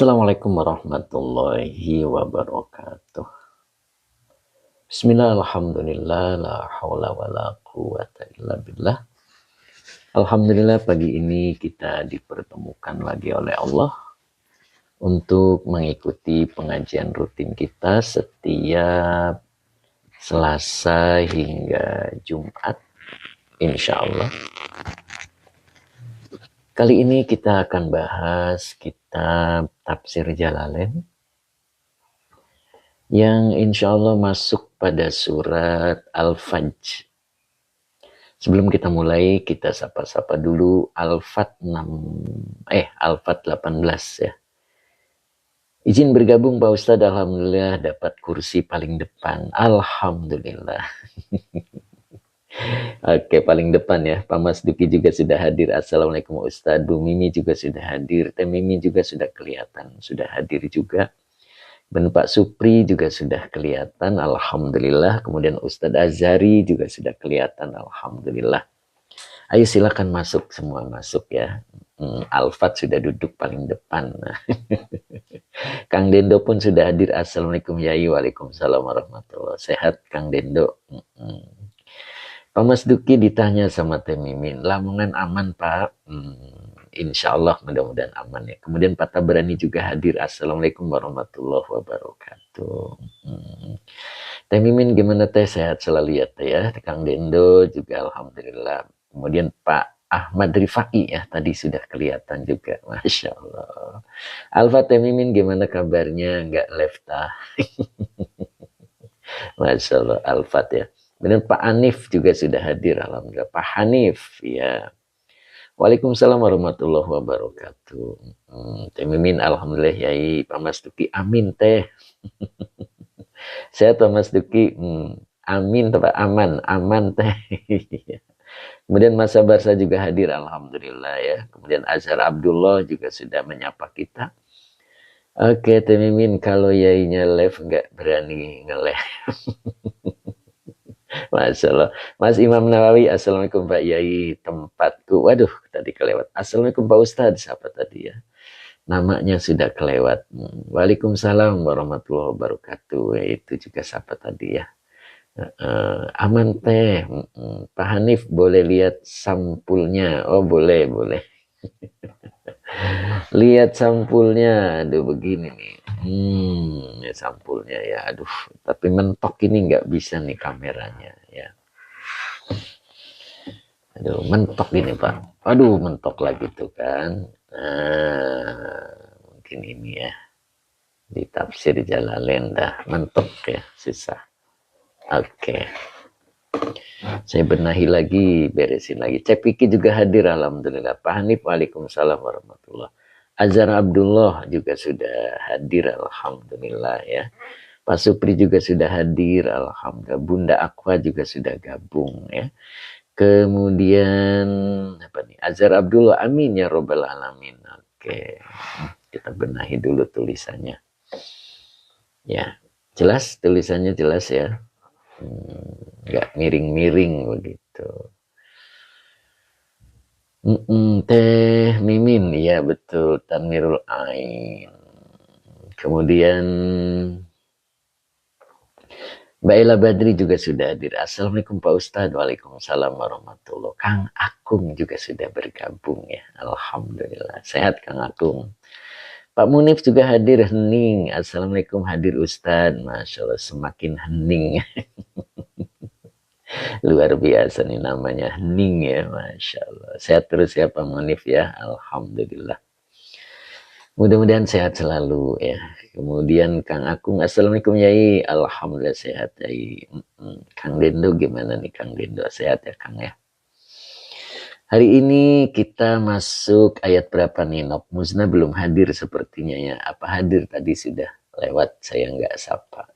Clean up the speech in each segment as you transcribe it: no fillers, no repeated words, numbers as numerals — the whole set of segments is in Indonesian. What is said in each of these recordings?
Assalamualaikum warahmatullahi wabarakatuh. Bismillah, alhamdulillah, la hawla wa la quwata illa billah. Alhamdulillah pagi ini kita dipertemukan lagi oleh Allah untuk mengikuti pengajian rutin kita setiap Selasa hingga Jumat, insya Allah. Kali ini kita akan bahas kitab Tafsir Jalalain yang insya Allah masuk pada surat Al-Fajr. Sebelum kita mulai, kita sapa-sapa dulu Al-Fat 18 ya. Izin bergabung Pak Ustadz, alhamdulillah dapat kursi paling depan. Alhamdulillah. Oke, paling depan ya. Pak Mas Duki juga sudah hadir. Assalamualaikum Ustadz. Bu Mimi juga sudah hadir. Teh Mimi juga sudah kelihatan, sudah hadir juga. Dan Pak Supri juga sudah kelihatan, alhamdulillah. Kemudian Ustadz Azhari juga sudah kelihatan, alhamdulillah. Ayo silakan masuk, semua masuk ya. Alfat sudah duduk paling depan. Kang Dendo pun sudah hadir. Assalamualaikum Yai. Waalaikumsalam warahmatullahi wabarakatuh. Sehat Kang Dendo. Pak Mas Duki ditanya sama Teh Mimin, Lamongan aman Pak? Insya Allah mudah-mudahan aman ya. Kemudian Pak Tabrani juga hadir. Assalamualaikum warahmatullahi wabarakatuh. Teh Mimin gimana Teh? Sehat selalu ya Teh ya. Kang Dendo juga alhamdulillah. Kemudian Pak Ahmad Rifai ya tadi sudah kelihatan juga. Masya Allah. Alfa Teh Mimin gimana kabarnya? Nggak left ah. Masya Allah Alfat ya. Kemudian Pak Hanif juga sudah hadir. Alhamdulillah. Pak Hanif ya. Waalaikumsalam warahmatullahi wabarakatuh. Teh Mimin alhamdulillah Yai. Pak Mas Duki amin Teh. Saya Pak Mas Duki amin Pak aman Teh. Kemudian Mas Sabarsa juga hadir alhamdulillah ya. Kemudian Azhar Abdullah juga sudah menyapa kita. Oke Teh Mimin, kalau Yainya live nggak berani nge-live. Masya Allah. Mas Imam Nawawi, Assalamualaikum Pak Yai, tempatku. Waduh, tadi kelewat. Assalamualaikum Pak Ustadz, siapa tadi ya? Namanya sudah kelewat. Waalaikumsalam warahmatullahi wabarakatuh. Itu juga siapa tadi ya? Aman Teh. Pak Hanif boleh lihat sampulnya. Oh boleh. Lihat sampulnya. Aduh begini nih. Ya sampulnya ya. Aduh, tapi mentok ini nggak bisa nih kameranya ya. Aduh, mentok ini Pak. Aduh, mentok lagi tuh kan. Mungkin ini ya. Di Tafsir Jalalain dah mentok ya, susah. Oke. Saya benahi lagi, beresin lagi. Cepiki juga hadir alhamdulillah. Pak Hanif, waalaikumsalam warahmatullah. Azhar Abdullah juga sudah hadir alhamdulillah ya. Pak Supri juga sudah hadir alhamdulillah. Bunda Aqua juga sudah gabung ya. Kemudian apa nih? Azhar Abdullah, amin ya robbal alamin. Oke. Kita benahi dulu tulisannya. Ya, jelas tulisannya jelas ya. Nggak miring-miring begitu. Teh Mimin, ya betul, Tanwirul Ain. Kemudian Mbak Ella Badri juga sudah hadir. Assalamualaikum Pak Ustadz. Waalaikumsalam warahmatullahi wabarakatuh. Kang Akung juga sudah bergabung ya. Alhamdulillah. Sehat Kang Akung. Pak Munif juga hadir. Hening. Assalamualaikum hadir Ustadz. Masya Allah semakin hening. Luar biasa nih namanya hening ya. Masya Allah. Sehat terus ya Pak Munif ya. Alhamdulillah. Mudah-mudahan sehat selalu ya. Kemudian Kang Akung, Assalamualaikum Yai. Alhamdulillah sehat Yai. Kang Dendo gimana nih Kang Dendo? Sehat ya Kang ya. Hari ini kita masuk ayat berapa nih? Nok Muzna belum hadir sepertinya ya. Apa hadir tadi sudah lewat, saya nggak sapa.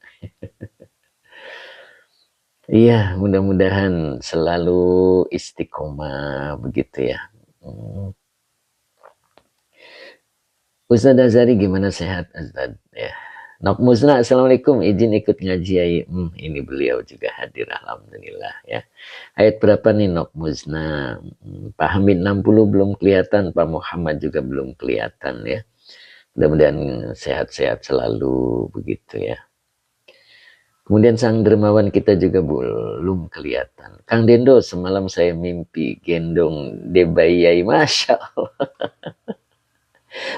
Iya, mudah-mudahan selalu istiqomah begitu ya. Ustadz Azhari gimana sehat Ustadz ya. Nok Musna, Assalamualaikum, izin ikut ngaji ya. Ini beliau juga hadir alhamdulillah ya. Ayat berapa nih Nok Musna? Pak Hamid 60 belum kelihatan, Pak Muhammad juga belum kelihatan ya. Mudah-mudahan sehat-sehat selalu begitu ya. Kemudian sang dermawan kita juga belum kelihatan. Kang Dendo, semalam saya mimpi gendong Debayai. Masya Allah.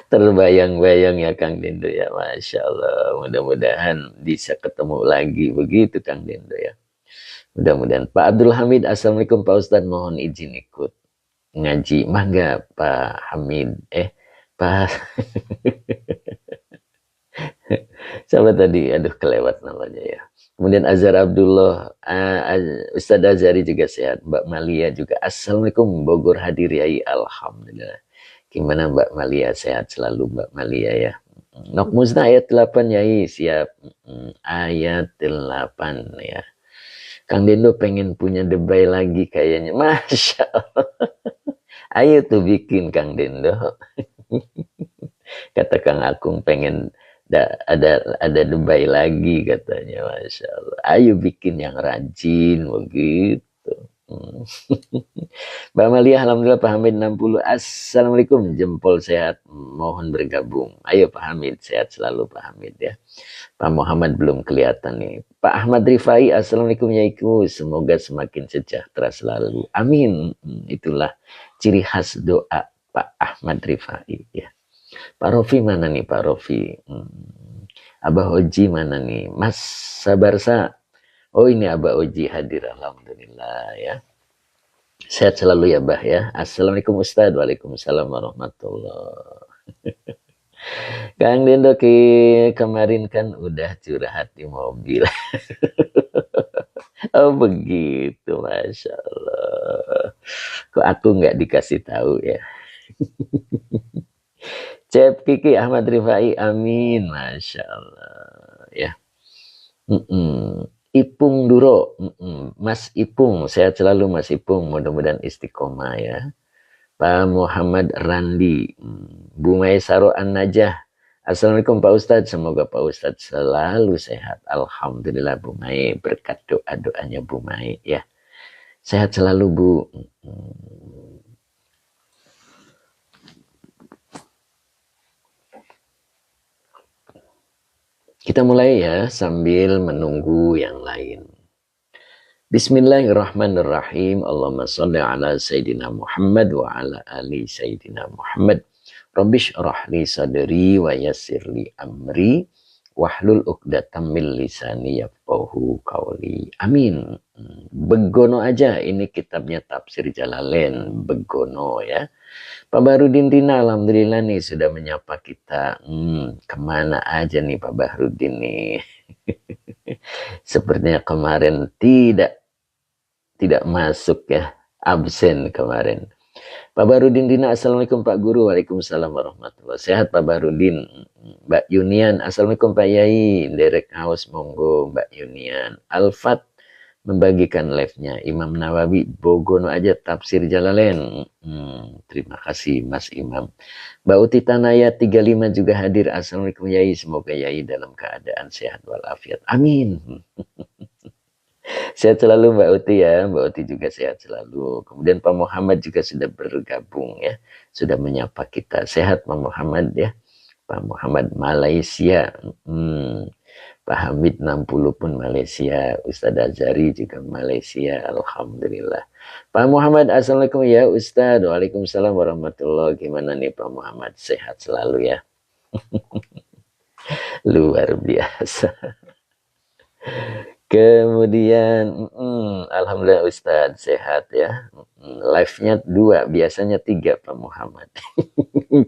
Terbayang-bayang ya Kang Dendo ya. Masya Allah. Mudah-mudahan bisa ketemu lagi. Begitu Kang Dendo ya. Mudah-mudahan. Pak Abdul Hamid, Assalamualaikum Pak Ustadz. Mohon izin ikut ngaji. Mangga Pak Hamid. Pak... Siapa tadi? Aduh kelewat namanya ya. Kemudian Azhar Abdullah, Ustadz Azhari juga sehat. Mbak Malia juga. Assalamualaikum Bogor hadir yai. Alhamdulillah. Gimana Mbak Malia? Sehat selalu Mbak Malia ya. Nok Musna ayat 8 yai. Siap. Ayat 8 ya. Kang Dendo pengen punya debay lagi kayaknya. Masya Allah. Ayo tuh bikin Kang Dendo. Kata Kang Akung pengen ada debay lagi katanya. Masya Allah. Ayo bikin yang rajin begitu. Mbak Malia, alhamdulillah Pak Hamid 60. Assalamualaikum, jempol sehat, mohon bergabung. Ayo Pak Hamid, sehat selalu Pak Hamid ya. Pak Muhammad belum kelihatan nih. Pak Ahmad Rifai, assalamualaikum yaiku, semoga semakin sejahtera selalu. Amin. Itulah ciri khas doa Pak Ahmad Rifai ya. Pak Rofi mana nih Pak Rofi? Abah Oji mana nih? Mas Sabarsa. Oh ini Abah Oji hadir. Alhamdulillah ya. Sehat selalu ya Bah ya. Assalamualaikum Ustaz. Waalaikumsalam warahmatullahi. Kang Dendo kemarin kan udah curhat di mobil. Oh begitu, Masya Allah. Kok aku nggak dikasih tahu ya. Cep Kiki Ahmad Rifai, amin, Masya Allah ya. Ipung Duro, Mas Ipung, sehat selalu Mas Ipung, mudah-mudahan istiqomah ya. Pak Muhammad Randi, Bu Maisaro An-Najah, Assalamualaikum Pak Ustadz, semoga Pak Ustadz selalu sehat. Alhamdulillah Bu Mai, berkat doa-doanya Bu Mai ya. Sehat selalu Bu. Kita mulai ya sambil menunggu yang lain. Bismillahirrahmanirrahim. Allahumma salli ala Sayyidina Muhammad wa ala ali Sayyidina Muhammad. Rabbish rahli sadri wa yassirli amri wahlul uqdatam min lisani yafqahu qawli. Amin. Begono aja, ini kitabnya Tafsir Jalalain, Begono ya. Pak Bahrudin Dina, alhamdulillah nih sudah menyapa kita. Kemana aja nih Pak Bahrudin nih? Sepertinya kemarin tidak masuk ya, absen kemarin. Pak Bahrudin Dina, assalamualaikum Pak Guru. Waalaikumsalam warahmatullahi. Sehat Pak Bahrudin. Mbak Yunian, assalamualaikum Pak Yai. Derek House, monggo Mbak Yunian. Alfat membagikan live-nya. Imam Nawawi, Bogono aja Tafsir Jalalain. Terima kasih Mas Imam. Mbak Uti Tanaya 35 juga hadir. Assalamualaikum Yai. Semoga Yai dalam keadaan sehat walafiat. Amin. Sehat selalu Mbak Uti ya. Mbak Uti juga sehat selalu. Kemudian Pak Muhammad juga sudah bergabung ya. Sudah menyapa kita. Sehat Pak Muhammad ya. Pak Muhammad Malaysia. Pak Hamid 60 pun Malaysia. Ustadz Azhari juga Malaysia. Alhamdulillah. Pak Muhammad, assalamualaikum ya Ustadz. Waalaikumsalam warahmatullahi. Gimana nih Pak Muhammad? Sehat selalu ya. Luar biasa. Kemudian alhamdulillah Ustadz sehat ya. Live-nya 2, biasanya 3 Pak Muhammad.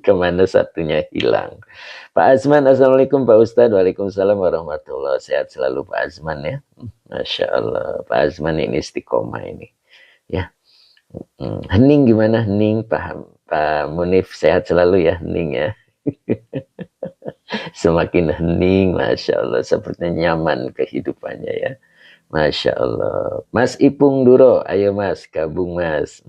Kemana satunya hilang. Pak Azman, assalamualaikum Pak Ustadz. Waalaikumsalam warahmatullahi. Sehat selalu Pak Azman ya. Masya Allah, Pak Azman ini istiqomah ini ya. Hening gimana Hening? Pak Munif sehat selalu ya Hening ya. Semakin hening, Masya Allah, sepertinya nyaman kehidupannya ya. Masya Allah. Mas Ipung Duro, ayo Mas, gabung Mas.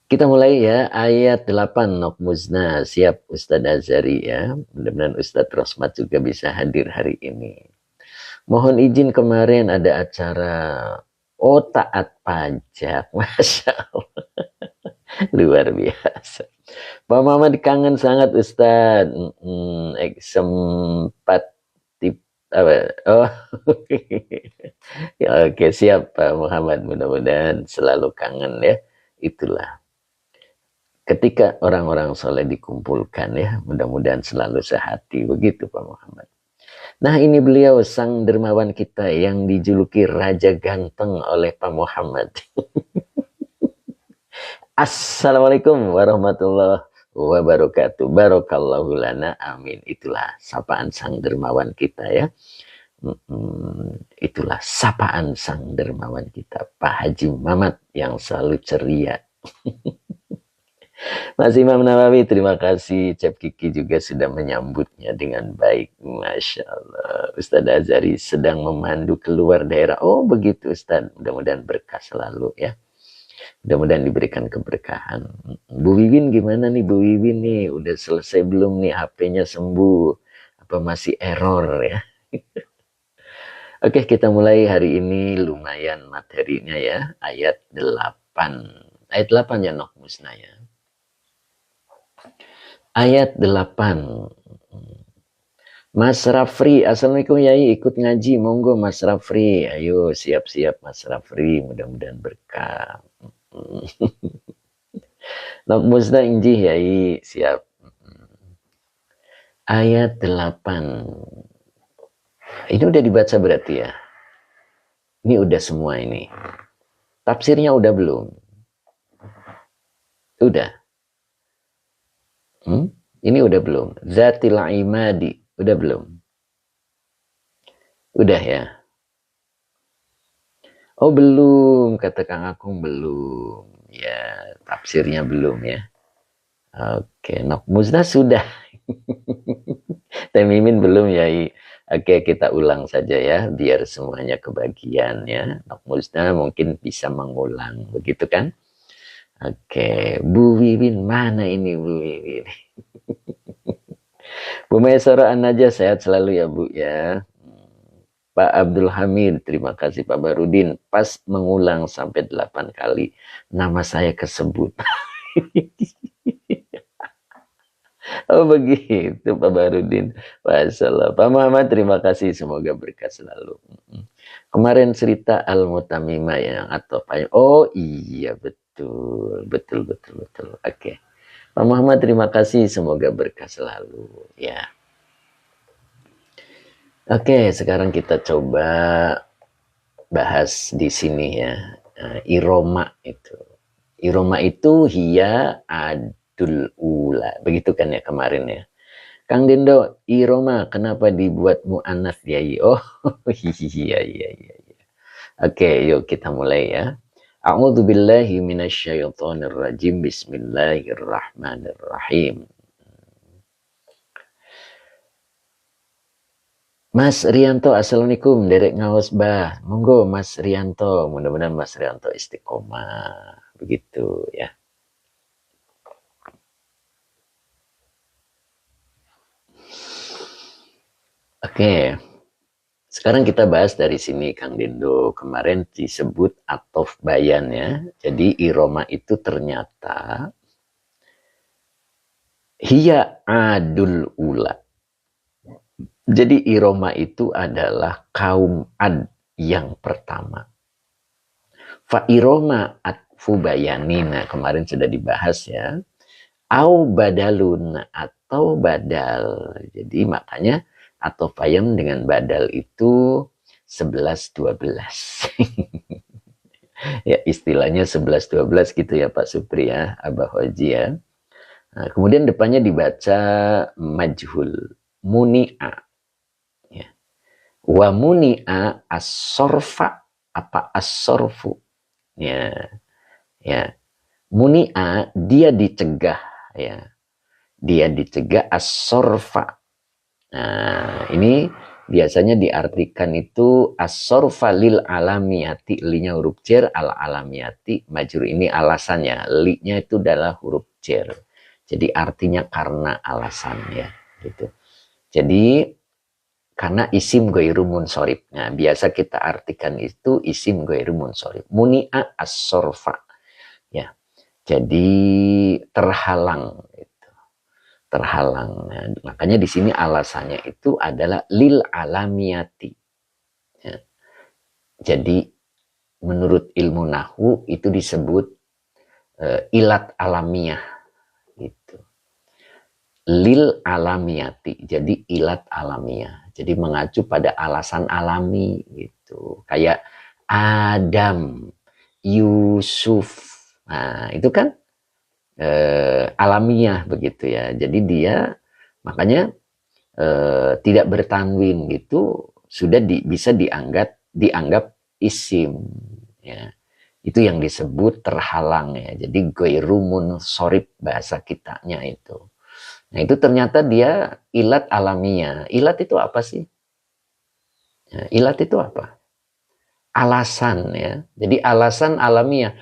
Kita mulai ya, ayat 8, Nok Muzna. Siap Ustadz Azhari ya. Mudah-mudahan Ustadz Rosmat juga bisa hadir hari ini. Mohon izin kemarin ada acara taat pajak. Masya Allah. Luar biasa. Pak Muhammad kangen sangat Ustaz. Sempat tip apa? Oh, ya, oke siap Pak Muhammad. Mudah-mudahan selalu kangen ya. Itulah ketika orang-orang soleh dikumpulkan ya. Mudah-mudahan selalu sehati begitu Pak Muhammad. Nah ini beliau sang dermawan kita yang dijuluki Raja Ganteng oleh Pak Muhammad. Assalamualaikum warahmatullahi wabarakatuh. Barakallahu lana. Amin. Itulah sapaan sang dermawan kita ya. Itulah sapaan sang dermawan kita, Pak Haji Mamat yang selalu ceria. Mas Imam Nawawi, terima kasih. Cep Kiki juga sudah menyambutnya dengan baik. Masya Allah. Ustadz Azhari sedang memandu keluar daerah. Oh begitu Ustadz. Mudah-mudahan berkah selalu ya. Mudah-mudahan diberikan keberkahan. Bu Wiwin gimana nih Bu Wiwin nih? Udah selesai belum nih HP-nya sembuh? Apa masih error ya? Oke kita mulai hari ini lumayan materinya ya. Ayat 8. Ayat 8 ya Nok Musna ya. Ayat 8. Mas Rafri, Assalamualaikum Yai, ikut ngaji, monggo Mas Rafri. Ayo siap-siap Mas Rafri, mudah-mudahan berkah. Nok Musna injih Yai, siap. Ayat 8. Ini udah dibaca berarti ya. Ini udah semua ini. Tafsirnya udah belum? Udah. Ini udah belum? Zatil imadi, udah belum? Udah ya? Oh belum, kata Kang Akung belum. Ya, tafsirnya belum ya. Oke, Nok Musna sudah. Teh Mimin belum ya. Oke, kita ulang saja ya, biar semuanya kebagian ya. Nok Musna mungkin bisa mengulang, begitu kan? Oke, Bu Wiwin, mana ini Bu Wiwin? Bu Maisara An-Najah, sehat selalu ya Bu ya. Pak Abdul Hamid, terima kasih Pak Barudin. Pas mengulang sampai 8 kali, nama saya kesebut. Oh begitu Pak Barudin. Masalah. Pak Muhammad, terima kasih. Semoga berkah selalu. Kemarin cerita Al-Mutamimah yang atau apa? Oh iya betul. Betul. Oke. Pak Muhammad, terima kasih. Semoga berkah selalu. Ya. Oke, sekarang kita coba bahas di sini ya. Iroma itu. Iroma itu hiya adul ula. Begitu kan ya kemarin ya. Kang Dindo, Iroma kenapa dibuat mu'anats ya? Oh, iya. Oke, yuk kita mulai ya. A'udzubillahi minasyaitonirrajim. Bismillahirrahmanirrahim. Mas Rianto, Assalamualaikum. Derek ngawas bah. Monggo Mas Rianto. Mudah-mudahan Mas Rianto istiqomah. Begitu ya. Oke. Sekarang kita bahas dari sini Kang Dindo. Kemarin disebut atof bayan ya. Jadi iroma itu ternyata hiya adul ula. Jadi iroma itu adalah kaum ad yang pertama. Fa iroma atfu bayanina kemarin sudah dibahas ya. Au badalun atau badal. Jadi makanya atau fayam dengan badal itu 11-12. Ya istilahnya 11-12 gitu ya Pak Supri ya, Abah Hoji ya. Nah, kemudian depannya dibaca majhul, muni'a. Ya. Wa muni'a as-sorfa, apa as-sorfu. Ya. Muni'a dia dicegah ya. Dia dicegah as-sorfa. Nah, ini biasanya diartikan itu as-sorfa lil alamiyati, linya huruf jar, al alamiyati, majrur ini alasannya, li-nya itu adalah huruf jar. Jadi artinya karena alasan ya, gitu. Jadi karena isim ghairu munsorib. Nah, biasa kita artikan itu isim ghairu munsorib. Muni'a as-sorfa. Ya. Jadi terhalang gitu. terhalang. Nah, makanya di sini alasannya itu adalah lil alamiyati. Ya. Jadi menurut ilmu nahwu itu disebut ilat alamiah gitu. Lil alamiyati, jadi ilat alamiah. Jadi mengacu pada alasan alami gitu. Kayak Adam, Yusuf. Nah, itu kan alamiah begitu ya. Jadi dia makanya tidak bertanwin gitu sudah bisa dianggap isim ya. Itu yang disebut terhalang ya. Jadi goirumun sorib bahasa kitanya itu. Nah itu ternyata dia ilat alamiah. Ilat itu apa sih? Ya, ilat itu apa? Alasan ya. Jadi alasan alamiah.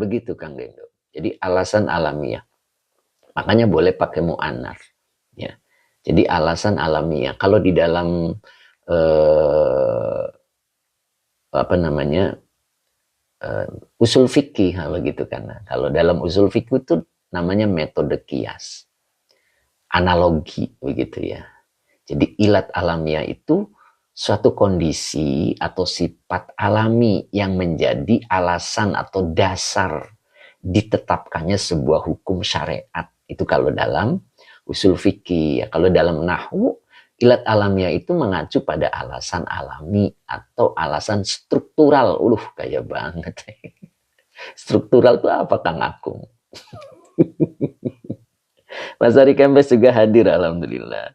Begitu Kang Dendo. Jadi alasan alamiah. Makanya boleh pakai mu'annas. Ya. Jadi alasan alamiah. Kalau di dalam apa namanya usul fikih begitu kan. Kalau dalam usul fikih itu namanya metode kias, analogi begitu ya. Jadi ilat alamiah itu suatu kondisi atau sifat alami yang menjadi alasan atau dasar ditetapkannya sebuah hukum syariat. Itu kalau dalam usul fikih. Ya, kalau dalam nahwu, ilat alamiah itu mengacu pada alasan alami atau alasan struktural. Kayak banget. Struktural itu apa Kang Akung? Mas Ari Kempes juga hadir, alhamdulillah.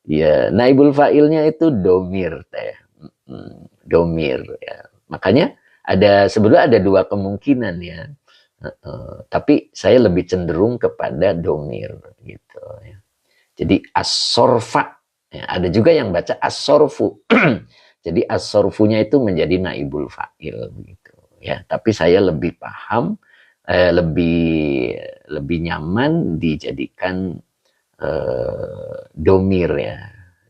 Ya, naibul fa'ilnya itu domir teh. Domir ya. Makanya sebetulnya ada dua kemungkinan ya. Tapi saya lebih cenderung kepada domir gitu ya. Jadi as-sorfa ya, ada juga yang baca as-sorfu. Jadi as-sorfunya itu menjadi naibul fa'il gitu ya. Tapi saya lebih paham lebih nyaman dijadikan domir ya,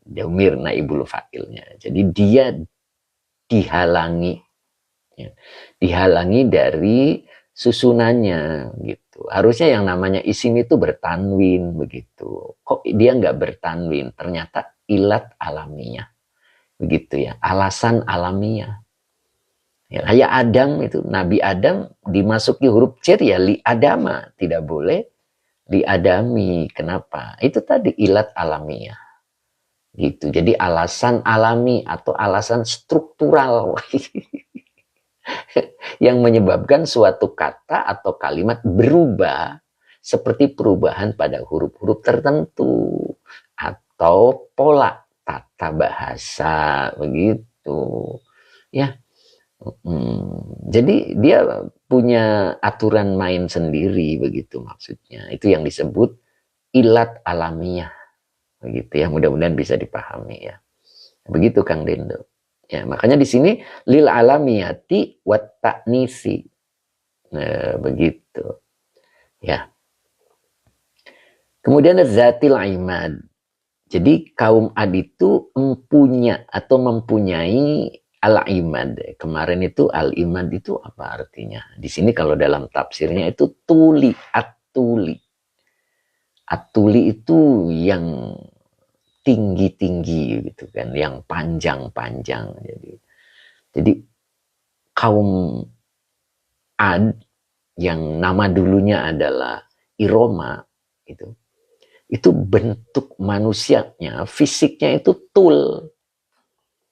domir naibul fa'ilnya. Jadi dia dihalangi ya, dihalangi dari susunannya gitu. Harusnya yang namanya isim itu bertanwin begitu. Kok dia nggak bertanwin? Ternyata ilat alamiah begitu ya, alasan alamiah. Ya, kayak Adam itu, Nabi Adam dimasuki huruf cer ya li adama, tidak boleh li adami. Kenapa? Itu tadi ilat alamiah. Gitu. Jadi alasan alami atau alasan struktural yang menyebabkan suatu kata atau kalimat berubah seperti perubahan pada huruf-huruf tertentu atau pola tata bahasa begitu. Ya. Jadi dia punya aturan main sendiri begitu maksudnya. Itu yang disebut ilat alamiah. Begitu ya, mudah-mudahan bisa dipahami ya. Begitu Kang Dendo. Ya, makanya di sini lil alamiyati wat ta'nisi. Nah, begitu. Ya. Kemudian zatil imad. Jadi kaum Ad itu mempunyai al-imad. Kemarin itu al-imad itu apa artinya? Di sini kalau dalam tafsirnya itu tuli, at-tuli. At-tuli itu yang tinggi-tinggi gitu kan, yang panjang-panjang. Jadi kaum Ad yang nama dulunya adalah Iroma itu bentuk manusianya, fisiknya itu tul.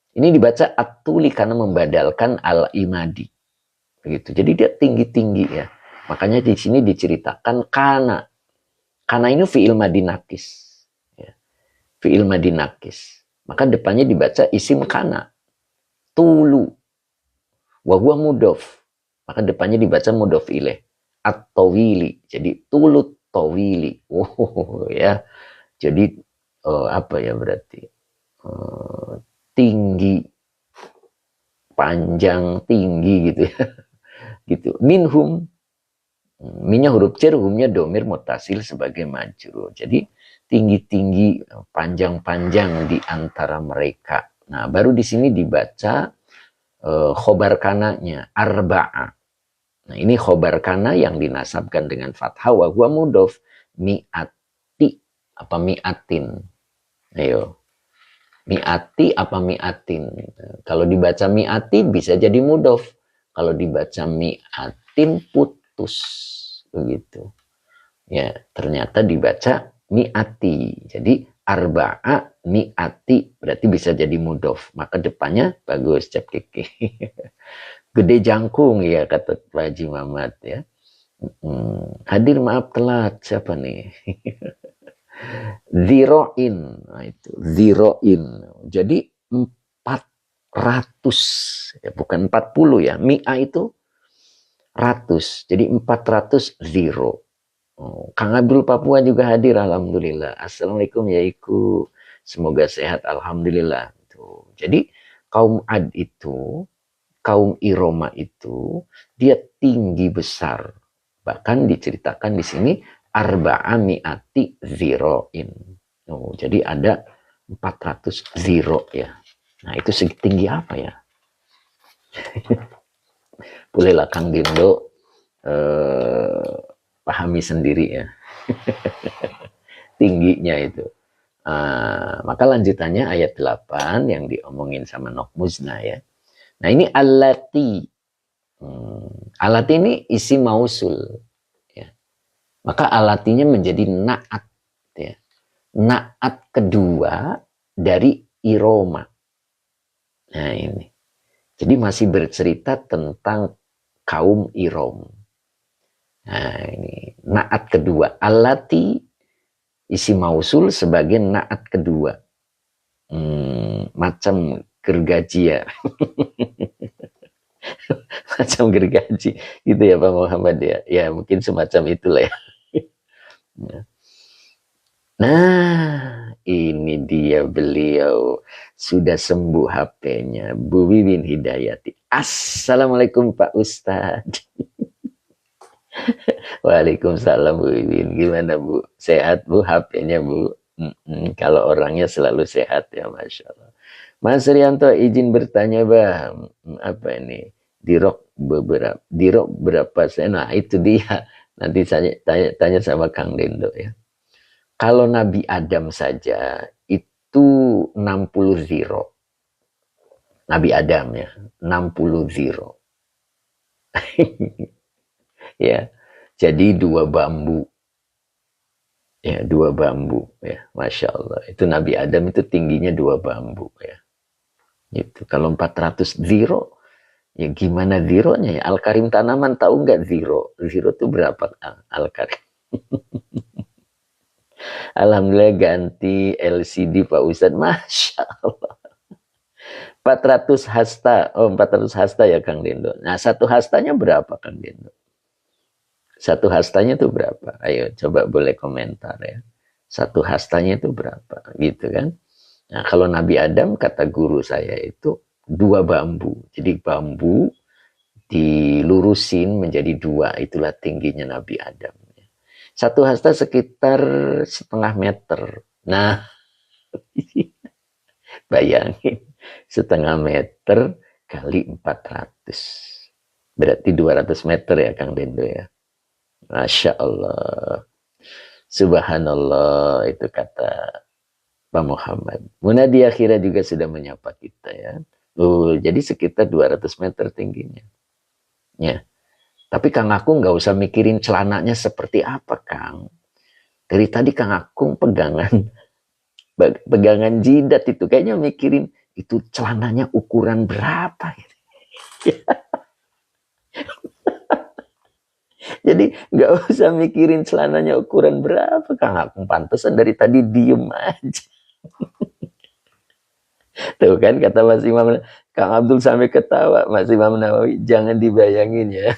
Ini dibaca at-tuli karena membadalkan al-imadi. Begitu. Jadi dia tinggi-tinggi ya. Makanya di sini diceritakan kana. Kana ini fi'il madinakis. Ya. Fi'il madinakis. Maka depannya dibaca isim kana. Tulu. Wahuwa mudof. Maka depannya dibaca mudof ilaih. At-tawili. Jadi tulut tawili. Ya. Jadi apa ya berarti? Tinggi, panjang, tinggi gitu ya. Gitu. Minhum. Minnya huruf cer, humnya domir mutasil sebagai majrur. Jadi tinggi-tinggi, panjang-panjang di antara mereka. Nah, baru di sini dibaca khobar kananya arba'a. Nah, ini khobar kana yang dinasabkan dengan fathah wa huwa mudhof mi'ati apa mi'atin? Ayo. Mi'ati apa mi'atin? Kalau dibaca mi'ati bisa jadi mudhof. Kalau dibaca mi'atin putus. Begitu. Ya, ternyata dibaca mi'ati. Jadi arba'a mi'ati berarti bisa jadi mudhof. Maka depannya bagus, Cap Kiki. Gede jangkung ya kata Pak Haji Mamat ya. Hadir maaf telat, siapa nih? Ziroin, nah itu ziroin. Jadi 400, ya, bukan 40 ya. Mi'a itu ratus, jadi 400 zero. Oh, Kang Abdul Papua juga hadir, alhamdulillah. Assalamualaikum ya Iku, semoga sehat, alhamdulillah. Tuh. Jadi kaum Ad itu, kaum Iroma itu, dia tinggi besar. Bahkan diceritakan di sini arba'a mi'ati ziroin. Oh, jadi ada 400 zero ya. Nah itu setinggi apa ya? Bolehlah Kang Dindo pahami sendiri ya. Tingginya itu. Maka lanjutannya ayat 8 yang diomongin sama Nokmuzna ya. Nah ini allati. Alati ini isi mausul. Ya. Maka alatinya menjadi na'at. Ya. Na'at kedua dari iroma. Nah ini. Jadi masih bercerita tentang kaum Irom. Nah ini. Na'at kedua. Alati isi mausul sebagai na'at kedua. Macam gergaji ya. Macam gergaji gitu ya Pak Muhammad ya. Ya mungkin semacam itulah ya. Nah, ini dia beliau sudah sembuh HP-nya, Bu Wiwin Hidayati. Assalamualaikum Pak Ustadz. Waalaikumsalam Bu Wiwin. Gimana Bu? Sehat Bu HP-nya Bu? Kalau orangnya selalu sehat ya Masya Allah. Mas Rianto izin bertanya Bang. Apa ini? Dirok berapa sen? Nah itu dia. Nanti saya tanya sama Kang Dindo ya. Kalau Nabi Adam saja itu 60 zero. Nabi Adam ya, 60 zero. Ya, jadi 2 bambu. Ya, 2 bambu ya, Masya Allah. Itu Nabi Adam itu tingginya 2 bambu ya. Gitu. Kalau 400 zero, ya gimana zeronya ya? Al-Karim Tanaman tahu nggak zero? Zero itu berapa Al-Karim? Alhamdulillah ganti LCD Pak Ustadz. Masya Allah. 400 hasta. Oh 400 hasta ya Kang Dindo. Nah 1 hastanya berapa Kang Dindo? 1 hastanya itu berapa? Ayo coba boleh komentar ya. 1 hastanya itu berapa? Gitu kan. Nah kalau Nabi Adam kata guru saya itu 2 bambu. Jadi bambu dilurusin menjadi 2. Itulah tingginya Nabi Adam. 1 hasta sekitar setengah meter. Nah, bayangin setengah meter kali 400. Berarti 200 meter ya Kang Dindo ya. Masya Allah. Subhanallah itu kata Pak Muhammad. Munadi akhirnya juga sudah menyapa kita ya. Jadi sekitar 200 meter tingginya. Ya. Tapi Kang Akung nggak usah mikirin celananya seperti apa, Kang. Dari tadi Kang Akung pegangan jidat itu. Kayaknya mikirin itu celananya ukuran berapa. Gitu. Jadi nggak usah mikirin celananya ukuran berapa. Kang Akung pantesan dari tadi diem aja. Tuh kan kata Mas Imam. Kang Abdul sampai ketawa. Mas Imam Nawawi jangan dibayangin ya.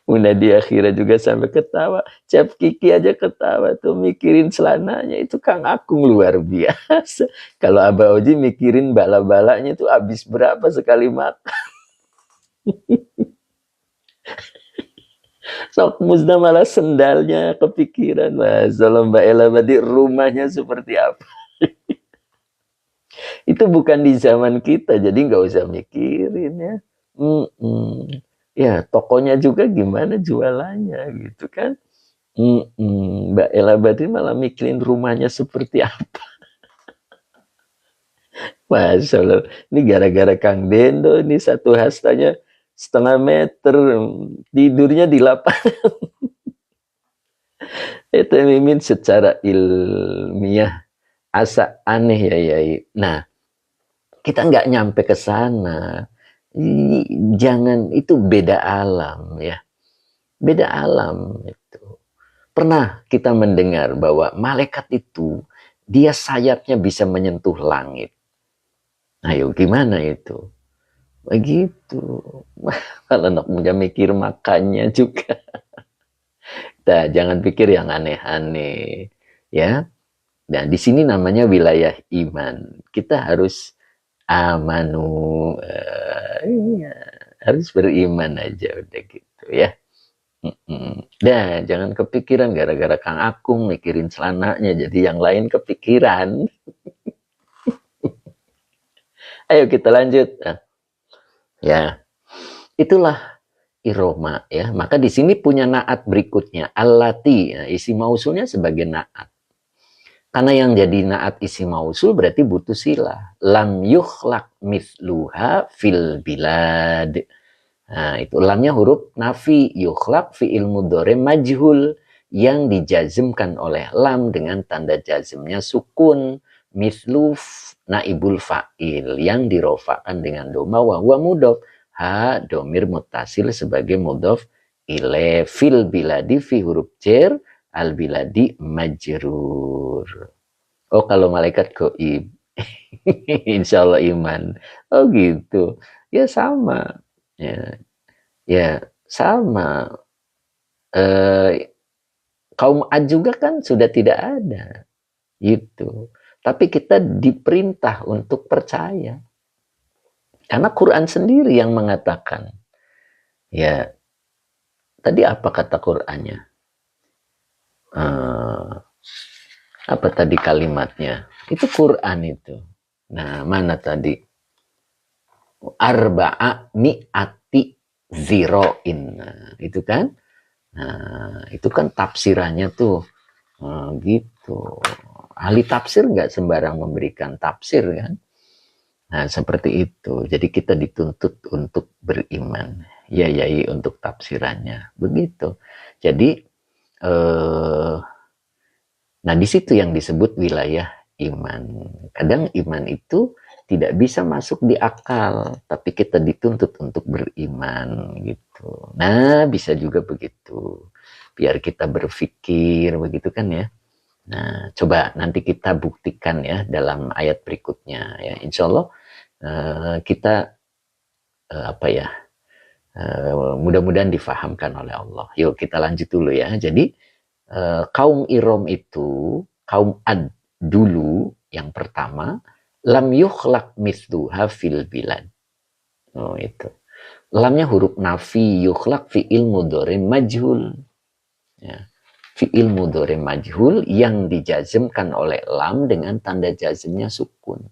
Munadi akhirnya juga sampai ketawa. Cap Kiki aja ketawa tuh mikirin celananya. Itu Kang Akung luar biasa. Kalau Abah Oji mikirin bala-balanya itu habis berapa sekali makan. Sok Musda malah sendalnya kepikiran. Masalah Mbak Ella Badi rumahnya seperti apa. Itu bukan di zaman kita. Jadi nggak usah mikirin ya. Ya tokonya juga gimana jualannya gitu kan. Mbak Ella Badri malah mikirin rumahnya seperti apa. Masya Allah. Ini gara-gara Kang Dendo, ini satu hastanya 1,5 meter. Tidurnya di lapangan. Itu Mimin secara ilmiah asa aneh ya Yai. Nah, kita nggak nyampe ke sana. Jangan, itu beda alam ya. Beda alam itu. Pernah kita mendengar bahwa malaikat itu dia sayapnya bisa menyentuh langit. Ayo gimana itu? Begitu. Kalau anak muda mikir makannya juga. Nah, jangan pikir yang aneh-aneh ya. Dan di sini namanya wilayah iman. Kita harus amanu, iya, harus beriman aja udah gitu ya. Dah, jangan kepikiran gara-gara Kang Akung mikirin celananya, jadi yang lain kepikiran. Ayo kita lanjut. Ya, itulah iroma ya. Maka di sini punya naat berikutnya, allati. Nah, isi mausulnya sebagai naat. Karena yang jadi naat isi mausul berarti butuh sila. Lam yukhlaq mithluha fil bilad. Nah, itu lamnya huruf nafi, yukhlaq fi'il mudhari majhul yang dijazmkan oleh lam dengan tanda jazmnya sukun. Mithlu naibul fa'il yang dirofakan dengan doma wa huwa mudhof. Ha domir mutasil sebagai mudhof ile fil biladi fi huruf jar al biladi majrur. Oh, kalau malaikat goib. Insya Allah iman. Oh gitu. Ya sama. Ya, ya sama. Kaum Ad juga kan sudah tidak ada. Gitu. Tapi kita diperintah untuk percaya. Karena Quran sendiri yang mengatakan. Ya, tadi apa kata Qurannya? Apa tadi kalimatnya? Itu Quran itu. Nah, mana tadi? Arba'a mi'ati ziro'in. Nah, itu kan? Nah, itu kan tafsirannya tuh. Gitu. Ahli tafsir nggak sembarang memberikan tafsir kan? Nah, seperti itu. Jadi kita dituntut untuk beriman. Ya, yai untuk tafsirannya. Begitu. Jadi, nah di situ yang disebut wilayah iman. Kadang iman itu tidak bisa masuk di akal, tapi kita dituntut untuk beriman gitu. Nah, bisa juga begitu. Biar kita berpikir begitu kan ya. Nah, coba nanti kita buktikan ya dalam ayat berikutnya ya. Insya Allah kita apa ya? Mudah-mudahan difahamkan oleh Allah. Yuk kita lanjut dulu ya. Jadi kaum Irom itu, kaum Ad dulu yang pertama, lam yukhlaq mithluha fil bilad. Oh itu. Lamnya huruf nafi, yukhlaq fi'il mudhari majhul. Ya. Fi'il mudhari majhul yang dijazmkan oleh lam dengan tanda jazmnya sukun.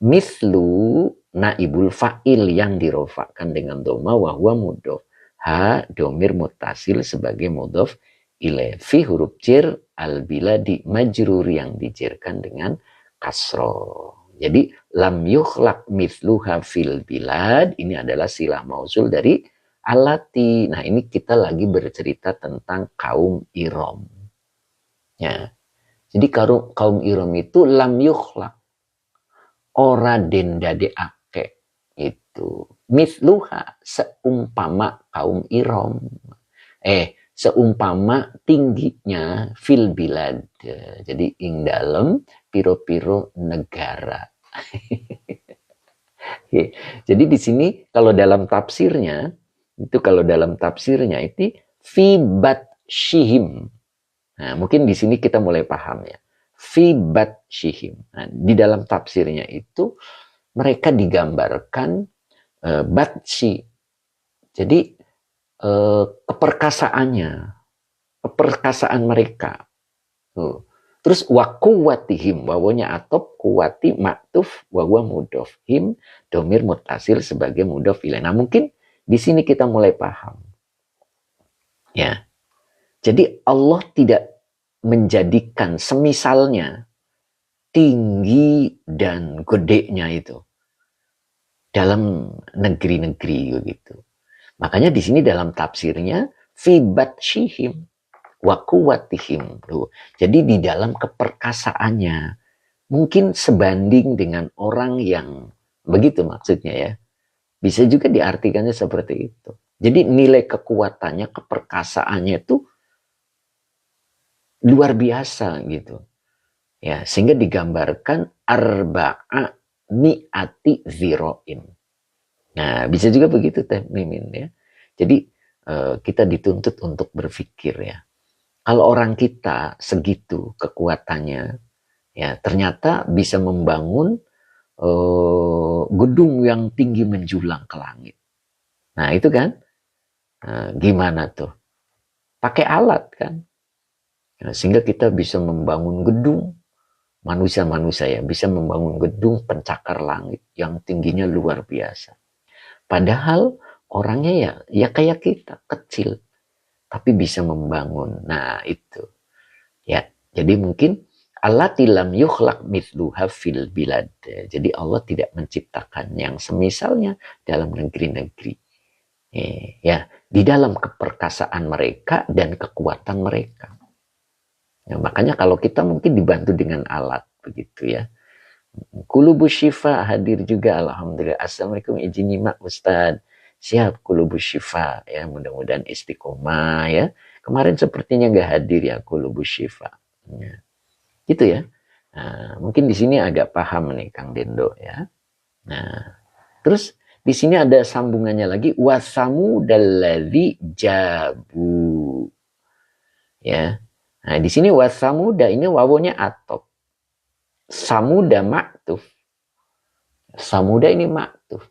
Mithlu naibul fa'il yang dirofakan dengan doma wa huwa mudhof. Ha domir mutasil sebagai mudhof ilaih. Fi huruf jar al biladi majrur yang dijerkan dengan kasro. Jadi lam yukhlaq mithluha fil bilad ini adalah silah mausul dari alati. Nah, ini kita lagi bercerita tentang kaum Irom. Ya. Jadi kaum Irom itu lam yukhlaq ora den dadeake itu. Mithluha seumpama kaum Irom. Seumpama tingginya fil bilad. Jadi ing dalem piro-piro negara. Jadi di sini kalau dalam tafsirnya itu fi batshihim. Nah, mungkin di sini kita mulai paham ya. Fi batshihim. Nah, di dalam tafsirnya itu mereka digambarkan batshi. Jadi keperkasaan mereka. Terus wa kuwatihim, wawanya atop, kuwati maktuf, wawa mudhof, him domir mutasil sebagai mudhof ilaih. Nah, mungkin di sini kita mulai paham. Ya. Jadi Allah tidak menjadikan semisalnya tinggi dan gedenya itu dalam negeri-negeri gitu. Makanya di sini dalam tafsirnya fi batshihim wa quwwatihim. Jadi di dalam keperkasaannya mungkin sebanding dengan orang yang begitu maksudnya ya. Bisa juga diartikannya seperti itu. Jadi nilai kekuatannya, keperkasaannya itu luar biasa gitu. Ya, sehingga digambarkan arba'a mi'ati ziro'in. Nah, bisa juga begitu Teh Mimin ya. Jadi kita dituntut untuk berpikir ya. Kalau orang kita segitu kekuatannya, ya ternyata bisa membangun gedung yang tinggi menjulang ke langit. Nah itu kan, gimana tuh? Pakai alat kan. Nah, sehingga kita bisa membangun gedung, manusia-manusia ya, bisa membangun gedung pencakar langit yang tingginya luar biasa. Padahal orangnya ya kayak kita, kecil, tapi bisa membangun. Nah itu ya, jadi mungkin allati lam yukhlaq mithluha fil bilad. Jadi Allah tidak menciptakan yang semisalnya dalam negeri-negeri. Ya, di dalam keperkasaan mereka dan kekuatan mereka. Ya, makanya kalau kita mungkin dibantu dengan alat begitu ya. Kulubus Syifa hadir juga, alhamdulillah. Assalamualaikum, izin nyimak Ustadz. Siap Kulubus Syifa ya, mudah-mudahan istiqomah ya. Kemarin sepertinya nggak hadir ya Kulubus Syifa. Ya. Gitu ya. Nah, mungkin di sini agak paham nih Kang Dendo ya. Nah, terus di sini ada sambungannya lagi, wasamu dalladzi jabu. Ya. Nah, di sini wasamuda ini wawunya atop. Samuda maktuf. Samuda ini maktuf.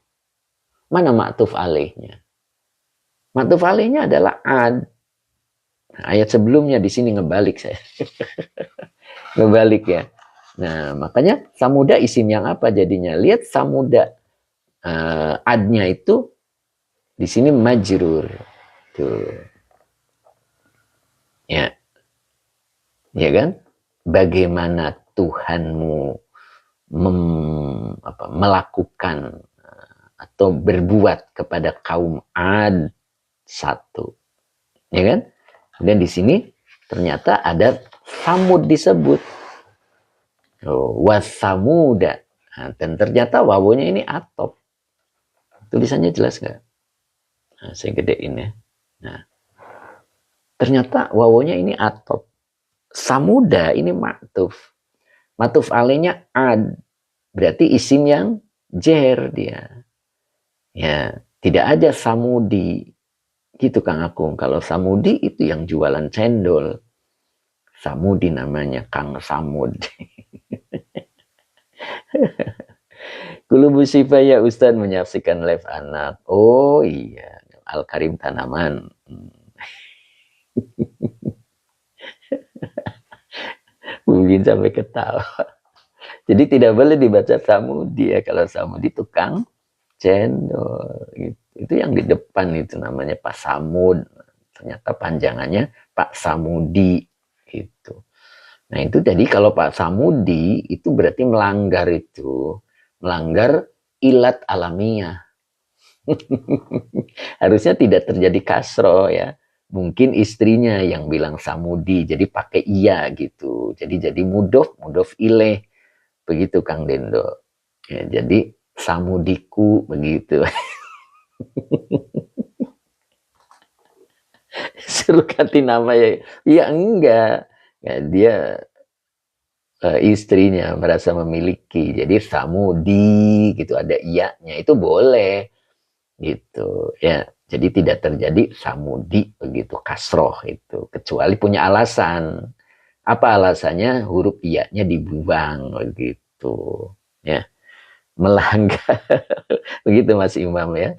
Mana maktuf alaihnya? Maktuf alaihnya adalah ad. Nah, ayat sebelumnya di sini ngebalik saya. Ngebalik ya. Nah, makanya samuda isim yang apa jadinya? Lihat samuda. Adnya itu di sini majrur. Tuh. Ya. Ya kan? Bagaimana Tuhanmu melakukan atau berbuat kepada kaum Ad satu, ya kan? Dan di sini ternyata ada Samud disebut, wasamuda, dan ternyata wawunya ini atop. Tulisannya jelas nggak? Nah, saya gedein ya. Nah, ternyata wawunya ini atop. Samuda ini maktuf. Maktuf alaihnya ad. Berarti isim yang jer dia. Ya, tidak ada samudi. Gitu Kang Akung. Kalau samudi itu yang jualan cendol. Samudi namanya, Kang Samud. Kulubu Syifa ya Ustadz menyaksikan live anak. Oh iya, Al-Karim Tanaman. Mungkin sampai ketawa. Jadi tidak boleh dibaca Samudi ya. Kalau Samudi tukang cendol. Itu yang di depan itu namanya Pak Samud. Ternyata panjangannya Pak Samudi. Gitu. Nah itu jadi kalau Pak Samudi itu berarti melanggar itu. Melanggar ilat alamiah. Harusnya tidak terjadi kasro ya. Mungkin istrinya yang bilang Samudi, jadi pakai iya gitu. Jadi mudof ileh. Begitu Kang Dendo. Ya, jadi Samudiku begitu. Suruh ganti nama ya. Ya enggak. Ya, dia istrinya merasa memiliki. Jadi Samudi gitu ada iya-nya itu boleh. Gitu ya. Jadi tidak terjadi samudi begitu kasroh itu kecuali punya alasan. Apa alasannya? Huruf iya-nya dibuang begitu ya. Melanggar begitu Mas Imam ya.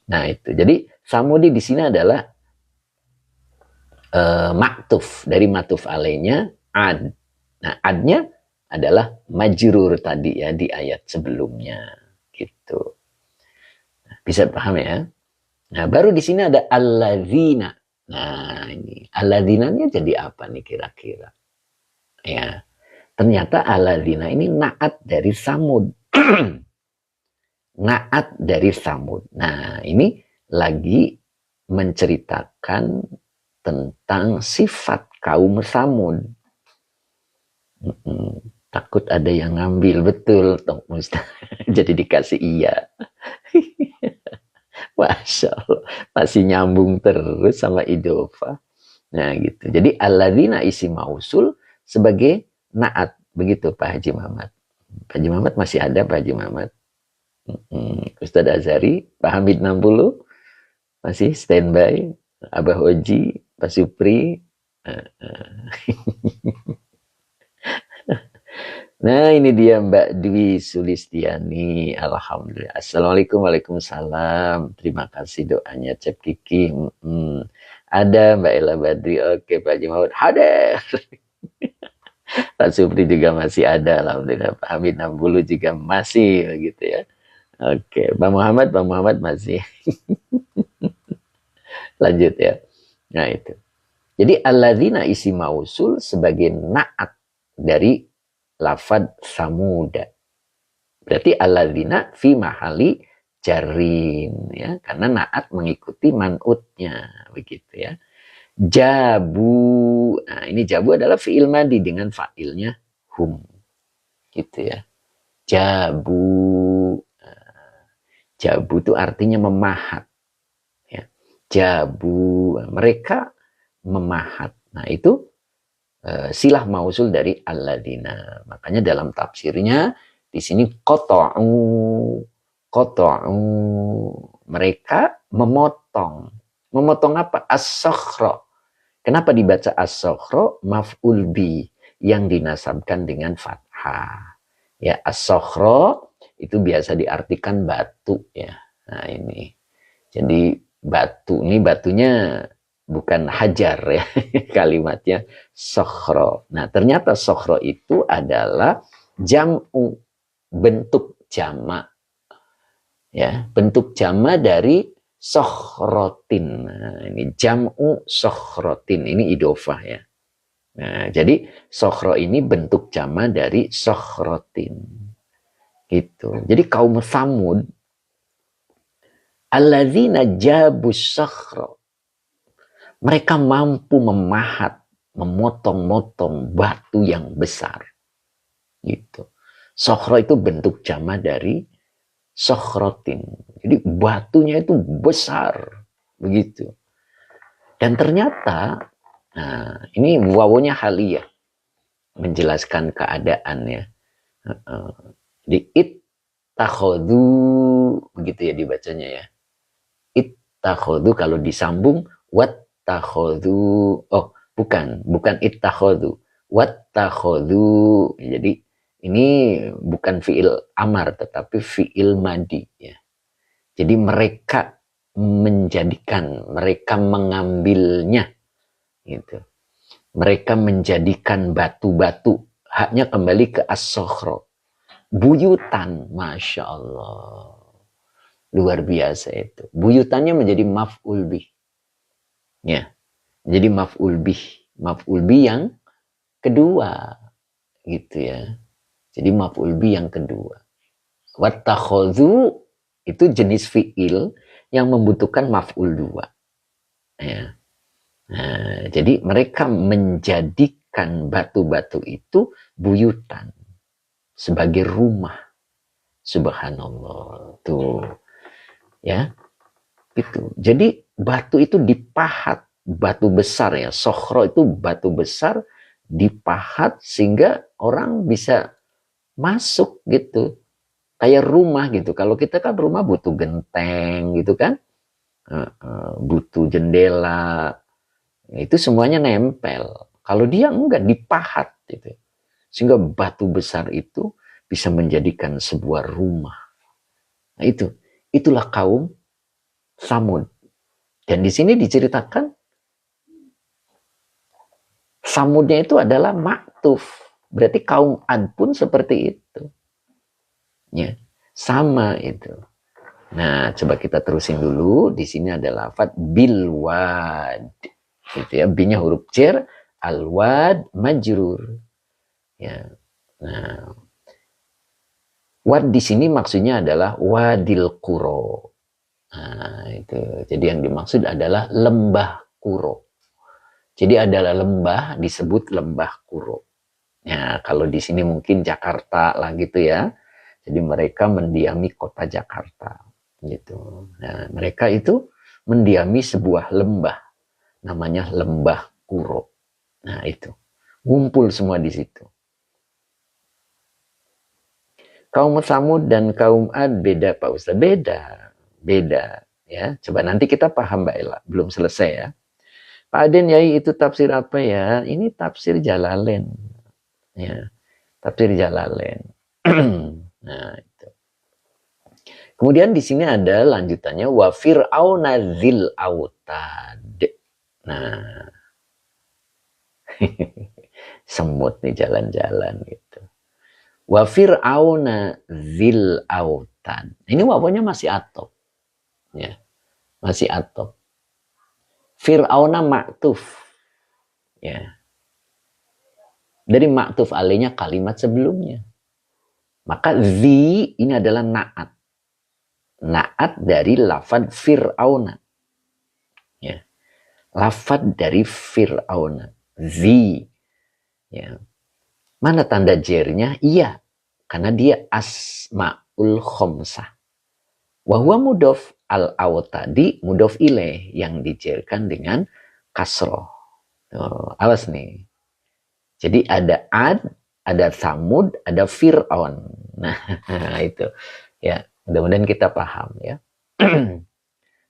Nah itu. Jadi samudi di sini adalah maktuf dari maktuf alaihnya ad. Nah adnya adalah majrur tadi ya di ayat sebelumnya gitu. Bisa paham ya? Nah, baru di sini ada alladzina. Nah, ini alladzina-nya jadi apa nih kira-kira? Ya, ternyata alladzina ini naat dari Samud. Naat dari Samud. Nah, ini lagi menceritakan tentang sifat kaum Samud. Takut ada yang ngambil, betul, Tok Mustah. Jadi dikasih iya. Masya Allah, masih nyambung terus sama idofa. Nah gitu. Jadi alladzina isi mausul sebagai naat. Begitu Pak Haji Muhammad. Pak Haji Muhammad masih ada Pak Haji Muhammad. Ustadz Azhari, Pak Hamid 60 masih standby. Abah Oji, Pak Supri. Nah ini dia Mbak Dwi Sulistiani. Alhamdulillah. Assalamualaikum, waalaikumsalam. Terima kasih doanya Cep Kiki. Ada Mbak Ella Badri. Oke Pak Haji Muhammad hadir. Pak Supri juga masih ada. Alhamdulillah. Pak Hamid 60 juga masih begitu ya. Oke, Pak Muhammad masih. Lanjut ya. Nah itu. Jadi alladzina isi mausul sebagai naat dari lafad samuda. Berarti alladzina fi mahali jarin ya, karena naat mengikuti man'utnya begitu ya. Jabu. Nah, ini jabu adalah fi'il madi dengan fa'ilnya hum. Gitu ya. Jabu. Jabu itu artinya memahat. Ya. Jabu. Mereka memahat. Nah, itu silah mausul dari alladzina. Makanya dalam tafsirnya di sini qata'u. Mereka memotong. Memotong apa? As-sakhra. Kenapa dibaca as-sakhra? Maf'ul bi yang dinasabkan dengan fathah. Ya, as-sakhra itu biasa diartikan batu ya. Nah, ini. Jadi batu ini batunya bukan hajar ya. Kalimatnya sakhra. Nah, ternyata sakhra itu adalah jam'u, bentuk jamak. Ya, bentuk jamak dari sokhrotin. Nah, ini jam'u sokhrotin. Ini idofah ya. Nah, jadi sokhro ini bentuk jamak dari sokhrotin. Gitu. Jadi kaum Samud, alladzina jabus sokhro. Mereka mampu memahat, memotong-motong batu yang besar. Gitu. Sokhro itu bentuk jamak dari sokhrotin. Jadi batunya itu besar. Begitu. Dan ternyata, nah, ini wawunya haliyah. Menjelaskan keadaannya. Di ittakhodu, begitu ya dibacanya ya. Ittakhodu kalau disambung, wattakhodu. Oh, bukan ittakhodu. Wattakhodu. Jadi, ini bukan fi'il amar, tetapi fi'il madi. Ya. Jadi mereka menjadikan, mereka mengambilnya. Gitu. Mereka menjadikan batu-batu. Haknya kembali ke as-sokhro. Buyutan, Masya Allah. Luar biasa itu. Buyutannya menjadi maf'ul bih. Ya. Jadi maf'ul bih. Maf'ul bih yang kedua. Gitu ya. Jadi maf'ul bi yang kedua. Wattakhadhu itu jenis fi'il yang membutuhkan maf'ul dua. Ya. Nah, jadi mereka menjadikan batu-batu itu buyutan sebagai rumah. Subhanallah. Tuh. Ya. Itu. Jadi batu itu dipahat, batu besar ya. Sokhro itu batu besar dipahat sehingga orang bisa masuk gitu, kayak rumah gitu. Kalau kita kan rumah butuh genteng gitu kan, butuh jendela, itu semuanya nempel. Kalau dia enggak, dipahat gitu, sehingga batu besar itu bisa menjadikan sebuah rumah. Nah itulah kaum Samud. Dan di sini diceritakan Samudnya itu adalah maktuf. Berarti kaum Ad pun seperti itu. Ya, sama itu. Nah, coba kita terusin dulu. Di sini ada lafaz bilwad. gitu ya. B-nya huruf jar, al-wad majrur. Ya. Nah, wad di sini maksudnya adalah wadil quro. Nah, itu. Jadi yang dimaksud adalah lembah kuro. Jadi adalah lembah disebut lembah kuro. Ya, kalau di sini mungkin Jakarta lah gitu ya. Jadi mereka mendiami kota Jakarta gitu. Nah, mereka itu mendiami sebuah lembah namanya lembah kuro. Nah, itu. Ngumpul semua di situ. Kaum Samud dan kaum Ad beda Pak Ustaz. Beda ya. Coba nanti kita paham Mbak Ella, belum selesai ya. Pak Aden Yai itu tafsir apa ya? Ini tafsir Jalalain. Ya, tafsir Jalalain. Nah, itu. Kemudian di sini ada lanjutannya wa fir'auna dzil autad. Nah. Semut nih jalan-jalan gitu. Wa fir'auna dzil autad. Ini wawanya masih atop. Ya, masih atop. Fir'auna maktuf. Ya. Dari maktuf alainya kalimat sebelumnya. Maka zi ini adalah na'at. Na'at dari lafad fir'auna. Ya. Lafad dari fir'auna. Zi. Ya. Mana tanda jernya? Iya. Karena dia asma'ul khomsah. Wahwa mudof al-aw tadi mudof ilaih yang dijerkan dengan kasroh. Oh, awas nih. Jadi ada Ad, ada Samud, ada Fir'aun. Nah, itu. Ya, mudah-mudahan kita paham ya.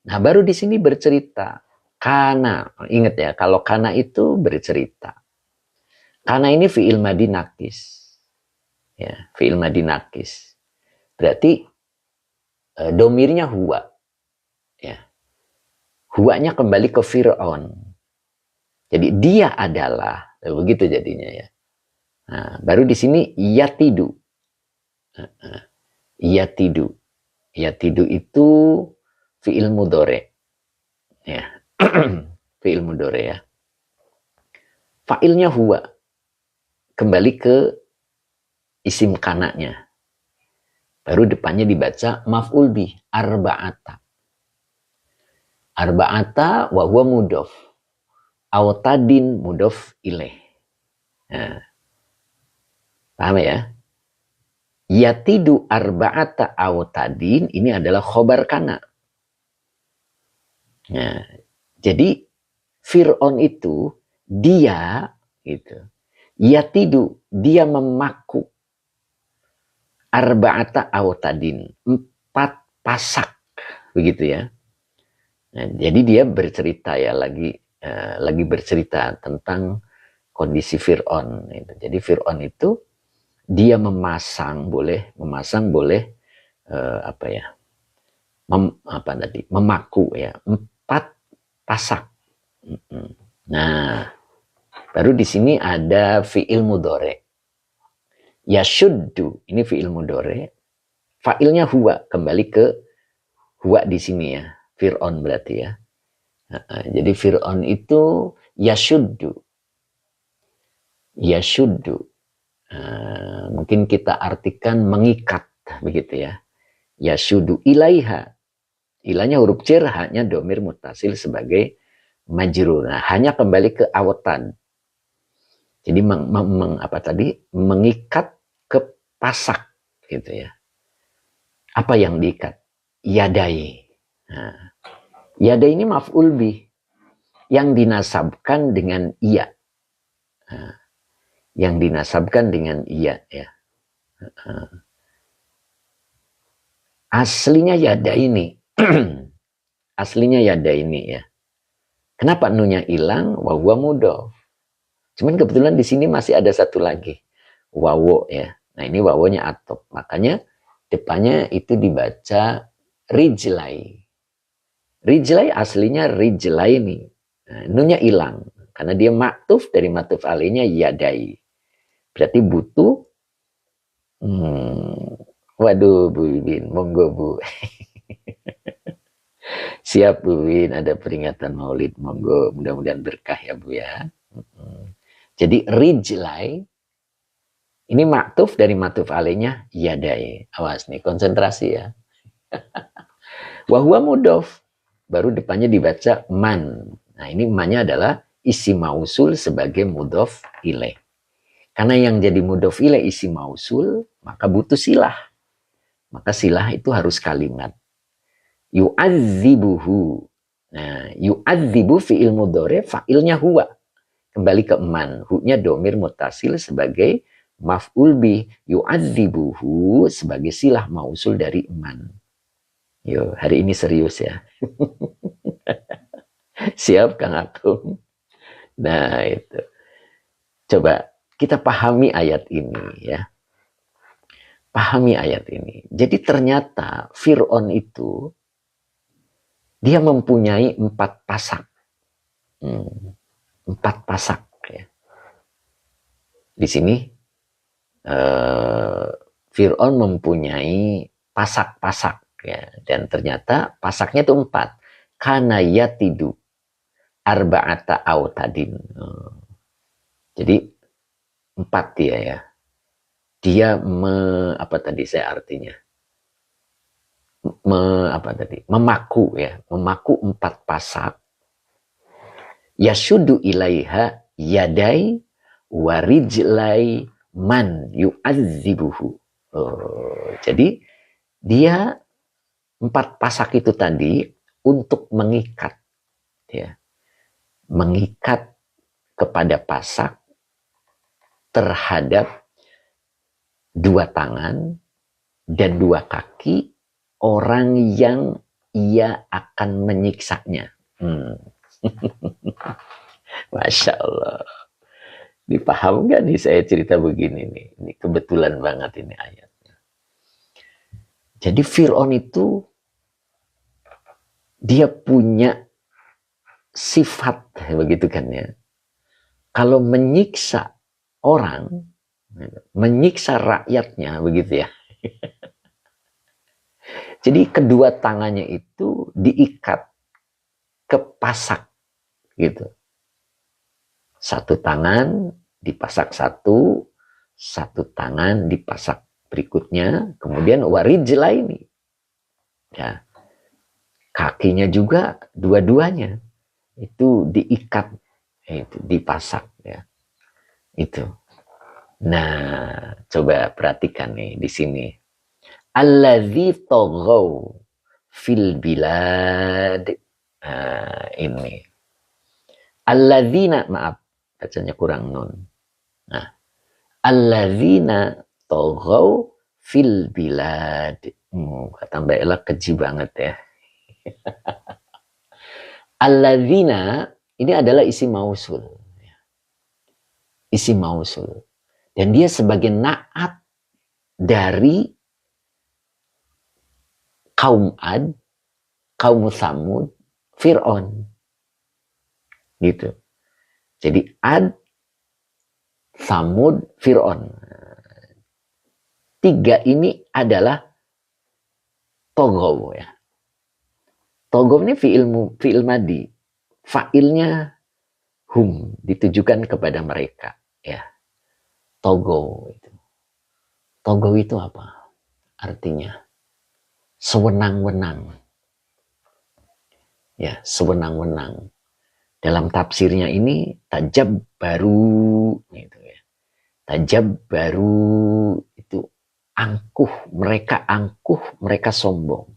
Nah, baru di sini bercerita. Kana. Ingat ya, kalau kana itu bercerita. Kana ini fi'il madi nakis. Ya, fi'il madi nakis. Berarti domirnya huwa. Ya. Huwanya kembali ke Fir'aun. Jadi dia adalah, begitu jadinya ya. Nah, baru di sini yatidu. Yatidu. Yatidu itu fi'il mudhari. Ya. Fi'il mudhari ya. Fa'ilnya huwa. Kembali ke isim kananya. Baru depannya dibaca maf'ul bih, arba'ata. Arba'ata wa huwa mudhof. Autadin mudhof ilaih. Nah, paham ya? Yatidu arba'ata autadin ini adalah khobar kana. Nah, jadi Fir'aun itu dia gitu. Yatidu dia memaku arba'ata autadin 4 pasak begitu ya. Nah, jadi dia bercerita ya lagi bercerita tentang kondisi Fir'aun. Gitu. Jadi Fir'aun itu dia memasang boleh apa ya? Memaku ya 4 pasak. Nah, baru di sini ada fi'il mudhari. Yashuddu ini fi'il mudhari. Fa'ilnya huwa kembali ke huwa di sini ya. Fir'aun berarti ya. Jadi Fir'aun itu yashuddu. Yashuddu. Mungkin kita artikan mengikat begitu ya. Yashuddu ilaiha. Ilahnya huruf jar, hanya domir mutasil sebagai majrur. Nah, hanya kembali ke awatan. Jadi mengikat ke pasak gitu ya. Apa yang diikat? Yadai. Nah, yadai ini maf'ul bih yang dinasabkan dengan iya. Nah, yang dinasabkan dengan iya ya. Aslinya yada ini. Aslinya yada ini ya. Kenapa nunya hilang? Wa huwa mudhof. Cuman kebetulan di sini masih ada satu lagi. Wawo ya. Nah, ini wawonya atop. Makanya depannya itu dibaca rijlai. Rijlai aslinya rijlai ini. Nah, nunya hilang karena dia maktuf dari maktuf alainya yadai. Berarti butuh waduh Bu Ibin, monggo Bu. Siap Bu Win, ada peringatan Maulid, monggo, mudah-mudahan berkah ya Bu ya. Jadi rijlai ini maktuf dari maktuf alainya yadai. Awas nih, konsentrasi ya. Wahwa mudof, baru depannya dibaca man. Nah ini mannya adalah isi mausul sebagai mudof ilaih. Karena yang jadi mudof ilaih isi mausul, maka butuh silah. Maka silah itu harus kalimat. Yu'adzibuhu. Nah, yu'adzibu fi'il mudhari fa'ilnya huwa. Kembali ke man. Hu-nya domir mutasil sebagai maf'ul bih. Yu'adzibuhu sebagai silah mausul dari man. Yo, hari ini serius ya. Siap Kang Akum? Nah, itu. Coba kita pahami ayat ini ya. Pahami ayat ini. Jadi ternyata Fir'aun itu dia mempunyai 4 pasak. 4 pasak ya. Di sini Fir'aun mempunyai pasak-pasak ya, dan ternyata pasaknya itu 4. Kana yatidu arba'ata autadin. Jadi 4 dia ya. Dia apa tadi saya artinya? Memaku ya, memaku 4 pasak. Yashudu ilaiha yadai warijlai man yu'adzibuhu. Jadi dia 4 pasak itu tadi untuk mengikat ya. Mengikat kepada pasak terhadap 2 tangan dan 2 kaki orang yang ia akan menyiksanya. Masya Allah. Dipaham gak nih saya cerita begini nih? Ini kebetulan banget ini ayatnya. Jadi Fir'aun itu dia punya sifat begitu kan ya. Kalau menyiksa orang, menyiksa rakyatnya begitu ya. Jadi kedua tangannya itu diikat ke pasak gitu. 1 tangan dipasak 1 tangan dipasak berikutnya, kemudian warijla ini. Ya. Kakinya juga dua-duanya itu diikat, itu dipasak ya. Itu. Nah, coba perhatikan nih di sini. Allazi toghaw fil bilad. Ini. Alladzina, maaf, bacanya kurang nun. Nah, alladzina toghaw fil bilad. Kata Mbak Ella keji banget ya. Alladzina ini adalah isi mausul. Isi mausul. Dan dia sebagai naat dari kaum Ad, kaum Tsamud, Fir'aun. Gitu. Jadi Ad, Tsamud, Fir'aun. 3 ini adalah toghaw ya. Toghaw ini fi'il madi. Fa'ilnya hum, ditujukan kepada mereka ya. Toghaw itu. Toghaw itu apa? Artinya sewenang-wenang. Ya, sewenang-wenang. Dalam tafsirnya ini tajab baru gitu ya. Tajab baru itu angkuh, mereka sombong.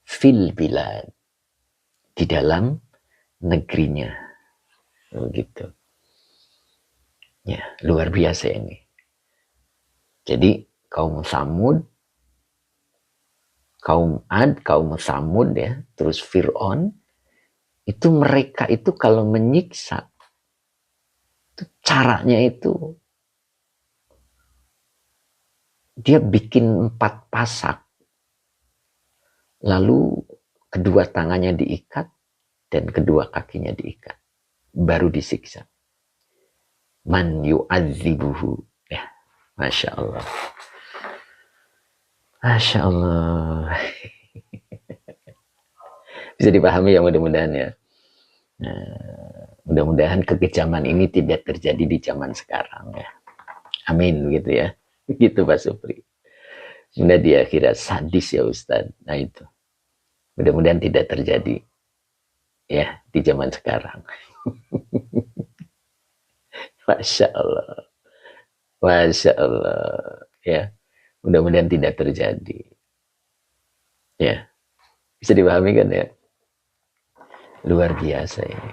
Fil bilad, di dalam negerinya. Begitu. Ya, luar biasa ini. Jadi kaum Tsamud, kaum Ad, kaum Tsamud ya, terus Fir'aun, itu mereka itu kalau menyiksa, itu caranya itu dia bikin 4 pasak. Lalu kedua tangannya diikat dan kedua kakinya diikat. Baru disiksa. Man yu'adzibuhu. Ya, Masya Allah. Masya Allah. Bisa dipahami ya mudah-mudahan ya. Mudah-mudahan kekejaman ini tidak terjadi di zaman sekarang ya. Amin begitu ya. Gitu Pak Supri. Mudah dia kira sadis ya Ustadz. Nah itu. Mudah-mudahan tidak terjadi ya di zaman sekarang. Masya Allah. Masya Allah. Ya. Mudah-mudahan tidak terjadi. Ya. Bisa dipahami kan ya. Luar biasa ini.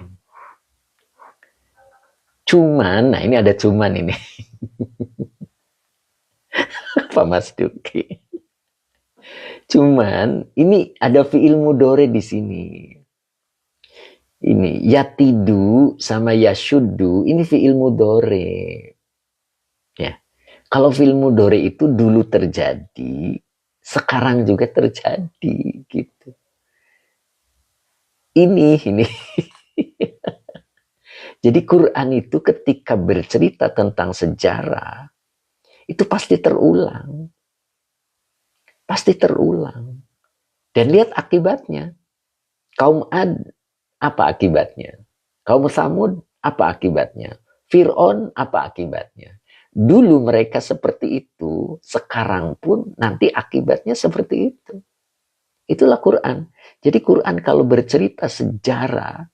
Cuman, nah ini ada cuman ini. Pak Mas Duki. Cuman ini ada fi'il mudhari di sini. Ini yatidu sama yashuddu ini fi'il mudhari. Ya. Kalau fi'il mudhari itu dulu terjadi, sekarang juga terjadi gitu. Ini. Jadi Quran itu ketika bercerita tentang sejarah itu pasti terulang. Pasti terulang. Dan lihat akibatnya. Kaum Ad, apa akibatnya? Kaum Samud, apa akibatnya? Fir'aun, apa akibatnya? Dulu mereka seperti itu, sekarang pun nanti akibatnya seperti itu. Itulah Quran. Jadi Quran kalau bercerita sejarah,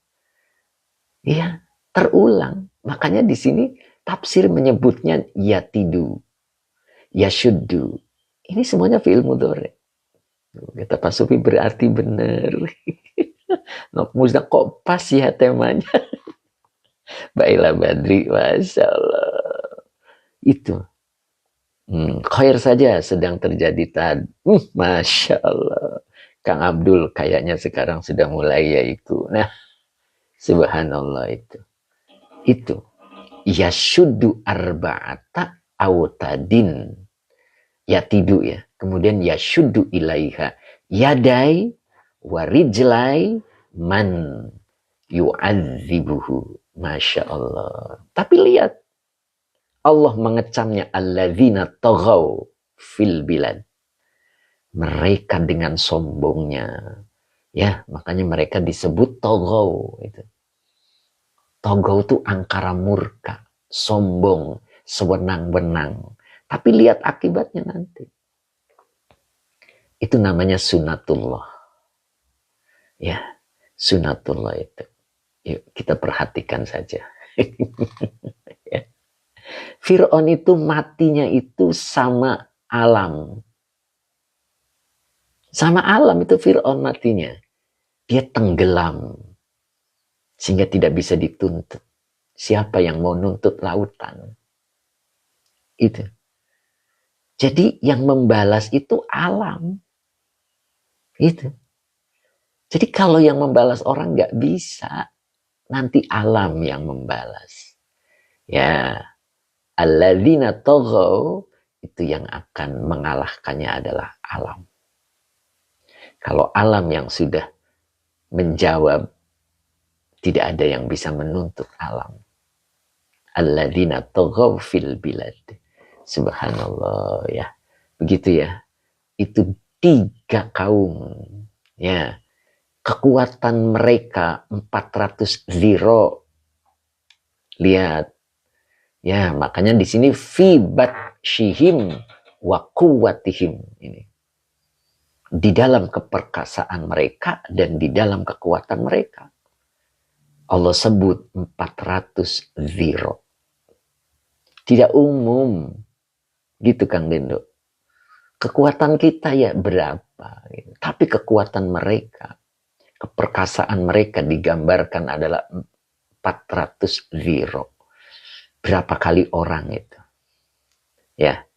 ya terulang. Makanya di sini tafsir menyebutnya yatidu, yashuddu. Ini semuanya fi'il mudhari. Kata Pak Sufi berarti benar. Nok Musda kok pas ya temanya. Baiklah Badri, Masya Allah. Itu. Khair saja sedang terjadi tadi. Masya Allah. Kang Abdul kayaknya sekarang sudah mulai yaitu. Nah, subhanallah itu. Itu. Yashuddu arba'ata awtadin. Yatidu ya. Kemudian yashuddu ilaiha. Yadai warijlai man yu'adzibuhu. Masya Allah. Tapi lihat. Allah mengecamnya alladzina taghaw fil bilad. Mereka dengan sombongnya. Ya, makanya mereka disebut taghaw. Taghaw itu angkara murka. Sombong. Sewenang-wenang. Tapi lihat akibatnya nanti. Itu namanya sunatullah. Ya, sunatullah itu. Yuk kita perhatikan saja. Ya. Fir'aun itu matinya itu sama alam. Sama alam itu Fir'aun matinya. Dia tenggelam. Sehingga tidak bisa dituntut. Siapa yang mau nuntut lautan? Itu. Jadi yang membalas itu alam. Itu. Jadi kalau yang membalas orang nggak bisa, nanti alam yang membalas. Ya, alladzina taghaw itu yang akan mengalahkannya adalah alam. Kalau alam yang sudah menjawab, tidak ada yang bisa menuntut alam. Alladzina taghaw fil bilad. Subhanallah ya. Begitu ya. Itu 3 kaum. Ya. Kekuatan mereka 400 ziro. Lihat. Ya, makanya di sini fi batshihim wa quwwatihim ini. Di dalam keperkasaan mereka dan di dalam kekuatan mereka. Allah sebut 400 ziro. Tidak umum. Gitu Kang Dendo. Kekuatan kita ya berapa. Tapi kekuatan mereka, keperkasaan mereka digambarkan adalah 400 ziro. Berapa kali orang itu? Ya.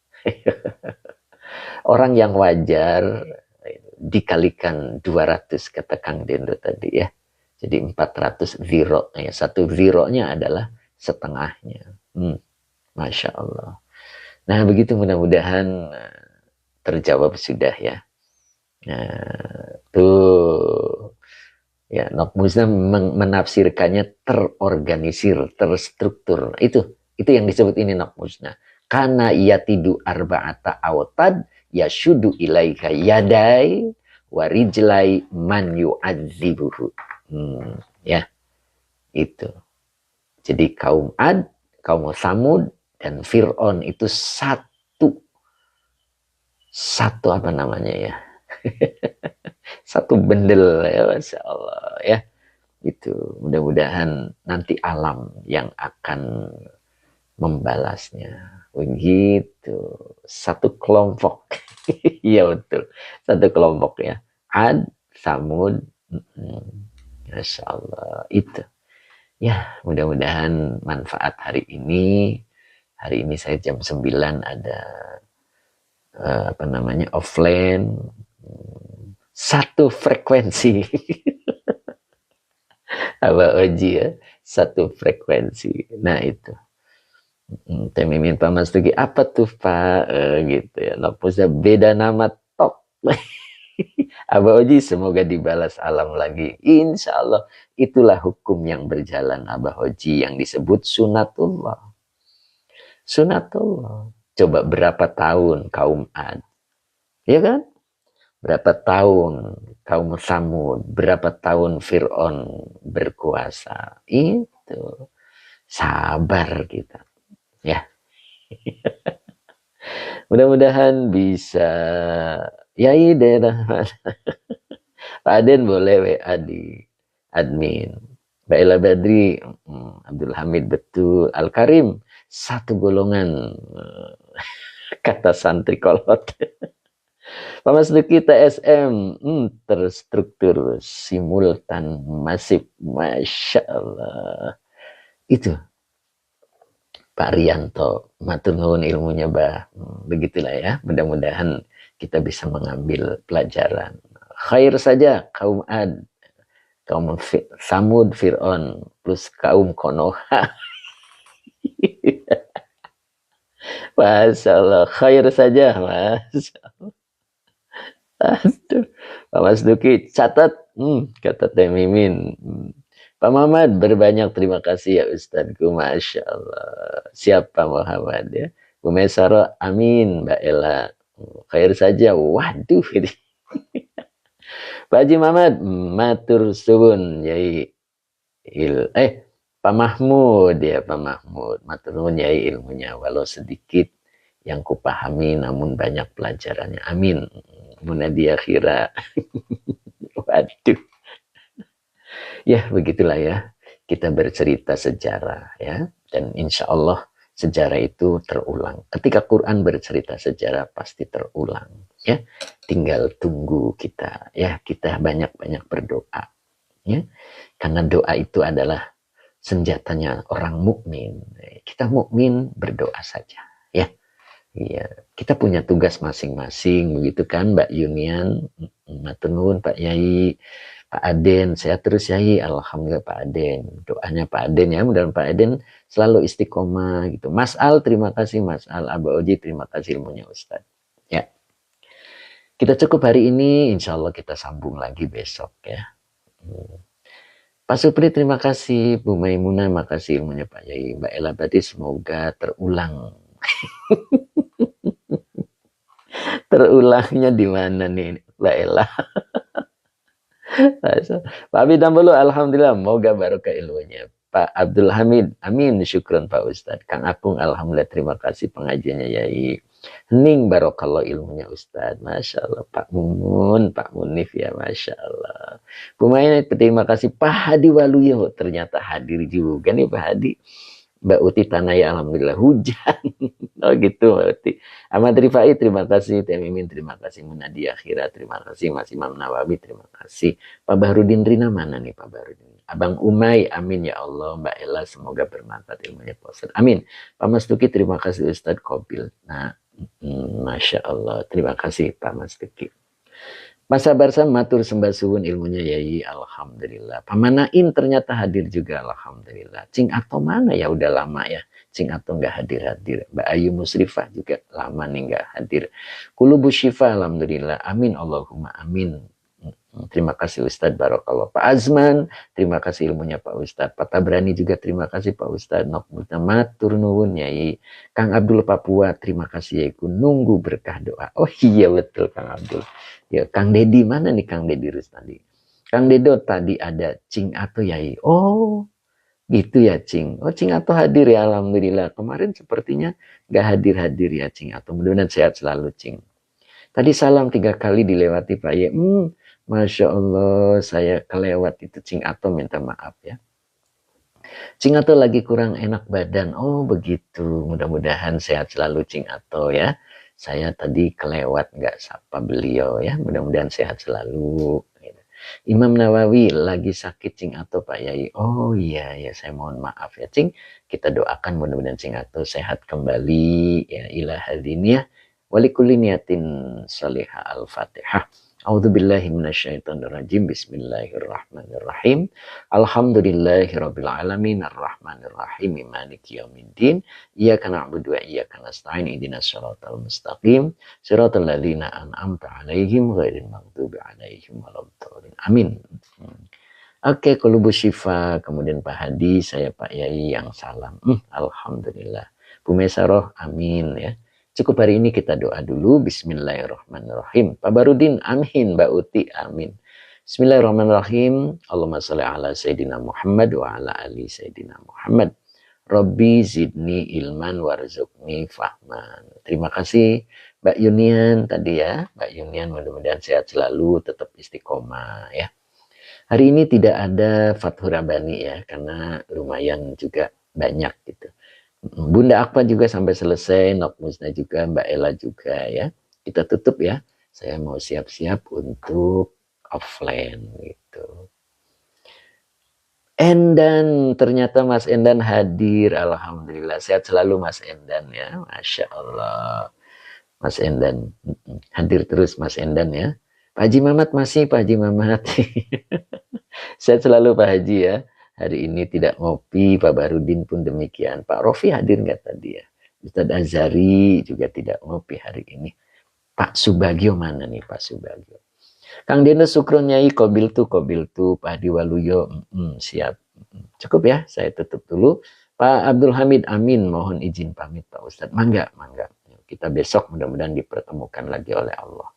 Orang yang wajar dikalikan 200 kata Kang Dendo tadi ya. Jadi 400 ziro. Ya, 1 zironya adalah setengahnya. Masya Allah. Nah begitu mudah-mudahan terjawab sudah ya. Nah, tuh. Ya, Nok Musna menafsirkannya terorganisir, terstruktur. Itu yang disebut ini Nok Musna. Karena yatidu arba'ata awtad yashudu ilaika yadai warijlai man yu'adzibuhu. Ya, itu. Jadi kaum Ad, kaum Samud, dan Fir'aun itu satu apa namanya ya? Satu bendel ya, Masya Allah ya. Itu mudah-mudahan nanti alam yang akan membalasnya. Begitu. Satu kelompok. Iya betul. Satu kelompok ya. Ad, Samud. Masya Allah. Itu. Ya, mudah-mudahan manfaat hari ini. Hari ini saya jam 9 ada apa namanya offline. Satu frekuensi. Abah Oji ya. Satu frekuensi. Nah itu. Teh Mimin Pak Mas Tugi, apa tuh Pak? Gitu ya. Noposa beda nama tok. Abah Oji semoga dibalas alam lagi. Insya Allah itulah hukum yang berjalan Abah Oji yang disebut sunatullah. Sunatullah. Coba berapa tahun kaum Ad. Ya kan? Berapa tahun kaum Samud. Berapa tahun Fir'aun berkuasa. Itu. Sabar kita. Ya. Mudah-mudahan bisa yai daerah Pak Aden boleh WA di admin. Mbak Ella Badri, Abdul Hamid betul, Al Karim satu golongan kata santri kolot. Pak Mas Duki TSM terstruktur simultan masif, Masya Allah. Itu Pak Rianto, matur nuwun ilmunya bah. Begitulah ya, mudah-mudahan kita bisa mengambil pelajaran. Khair saja kaum Ad, kaum Samud, Fir'aun, plus kaum Konoha. Masya Allah, khair saja Mas. Aduh, Pak Mas Duki, catat, kata Teh Mimin. Pak Muhammad, berbanyak terima kasih ya Ustadku, Masya Allah. Siapa Muhammad ya? Bu Mesaro, amin. Mbak Ella, khair saja. Waduh, ini. Pak Haji Muhammad, matur suwun, Yai Pak Mahmud ya, Pak Mahmud. Matur nuwun Yai ilmunya, walau sedikit yang kupahami, namun banyak pelajarannya. Amin. Munadia khira. Waduh. Ya begitulah ya, kita bercerita sejarah ya, dan insya Allah sejarah itu terulang. Ketika Quran bercerita sejarah pasti terulang ya, tinggal tunggu kita ya, kita banyak-banyak berdoa ya, karena doa itu adalah senjatanya orang mukmin. Kita mukmin berdoa saja ya. Iya, kita punya tugas masing-masing begitu kan Mbak Yunian, matur nuwun Pak Yai. Pak Aden, saya terus Yai, alhamdulillah Pak Aden. Doanya Pak Aden ya, mudah-mudahan Pak Aden selalu istiqomah gitu. Mas Al, terima kasih Mas Al. Abah Oji, terima kasih ilmunya Ustaz. Ya. Kita cukup hari ini, insya Allah kita sambung lagi besok ya. Pak Supri, terima kasih. Bu Maimunah, makasih ilmunya Pak Yai. Mbak Ella Badi, semoga terulang. Terulangnya di mana nih Mbak Ella? Pak Abid Dambulu, alhamdulillah, moga barokah ilmunya. Pak Abdul Hamid, amin, syukron Pak Ustadz. Kang Akung, alhamdulillah, terima kasih pengajiannya Yai. Hening barokallah ilmunya Ustadz, Masya Allah. Pak Mumun, Pak Munif ya, Masya Allah. Bu Main, terima kasih. Pak Hadi Waluyo, ternyata hadir juga nih Pak Hadi. Mbak Uti Tanaya, alhamdulillah hujan. Oh gitu Mbak Uti. Ahmad Rifai, terima kasih. Teh Mimin, terima kasih. Munadia Akhira, terima kasih. Mas Imam Nawawi, terima kasih. Pak Bahrudin Rina, mana nih Pak Bahrudin? Abang Umay, amin ya Allah. Mbak Ella, semoga bermanfaat ilmunya Pak, amin. Pak Mas Tuki, terima kasih Ustadz Kobil. Nah, Masya Allah, terima kasih Pak Mas Tuki. Mas Sabarsam, matur sembah suwun ilmunya Yai, alhamdulillah. Pamanain ternyata hadir juga, alhamdulillah. Cing Ato mana ya, udah lama ya. Cing Ato nggak hadir-hadir. Mbak Ayu Musrifah juga lama nih nggak hadir. Kulubu Syifa, alhamdulillah. Amin, Allahumma amin. Terima kasih Ustadz Barakallah. Pak Azman, terima kasih ilmunya Pak Ustadz. Pak Tabrani juga terima kasih Pak Ustadz. Nok matur nuwun Yai. Kang Abdul Papua, terima kasih Yaiku. Nunggu berkah doa. Oh iya betul Kang Abdul. Ya, Kang Dedi mana nih Kang Dedi Rustadi? Kang Dedo tadi ada Cing atau Yai. Oh, gitu ya Cing. Oh Cing atau hadir ya Alhamdulillah. Kemarin sepertinya nggak hadir-hadir ya Cing atau mudah-mudahan sehat selalu Cing. Tadi salam 3 kali dilewati Pak Ye. Masya Allah saya kelewat itu Cing Ato minta maaf ya. Cing Ato lagi kurang enak badan. Oh begitu. Mudah-mudahan sehat selalu Cing Ato ya. Saya tadi kelewat nggak sapa beliau ya. Mudah-mudahan sehat selalu. Imam Nawawi lagi sakit Cing Ato Pak Yai. Oh iya ya saya mohon maaf ya Cing. Kita doakan mudah-mudahan Cing Ato sehat kembali ya ila hadiniyah. Walikulli niyatin salihah al-fatihah. A'udzubillahi minasyaitonirrajim. Bismillahirrahmanirrahim. Alhamdulillahirabbil alamin arrahmanirrahim maliki yaumiddin. Iyyaka na'budu wa iyyaka nasta'in ihdinas siratal mustaqim. Siratal ladzina an'amta 'alaihim ghairil maghdubi 'alaihim waladdallin. Amin. Oke, Kulubu Syifa, kemudian Pak Hadi, saya Pak Yai yang salam. Alhamdulillah. Bu Mesaroh, amin ya. Cukup hari ini kita doa dulu. Bismillahirrahmanirrahim. Pak Barudin, amin. Mbak Uti, amin. Bismillahirrahmanirrahim. Allahumma sholli ala Sayyidina Muhammad wa ala ali Sayyidina Muhammad. Rabbi zidni ilman warzuqni fahman. Terima kasih Mbak Yunian tadi ya. Mbak Yunian mudah-mudahan sehat selalu, tetap istiqomah ya. Hari ini tidak ada Fathur Rabbani ya, karena lumayan juga banyak gitu. Bunda Akpa juga sampai selesai, Nok Musna juga, Mbak Ella juga ya. Kita tutup ya. Saya mau siap-siap untuk offline gitu. Endan, ternyata Mas Endan hadir. Alhamdulillah, sehat selalu Mas Endan ya. Masya Allah. Mas Endan, hadir terus Mas Endan ya. Pak Haji Mamat masih, Pak Haji Mamat. Sehat selalu Pak Haji ya. Hari ini tidak ngopi, Pak Barudin pun demikian. Pak Rofi hadir nggak tadi ya? Ustadz Azhari juga tidak ngopi hari ini. Pak Subagio mana nih Pak Subagio? Kang Deno Sukron Nyai, Kobil tuh, Pak Hadi Waluyo, siap. Cukup ya, saya tutup dulu. Pak Abdul Hamid, amin. Mohon izin pamit Pak Ustadz. Mangga. Kita besok mudah-mudahan dipertemukan lagi oleh Allah.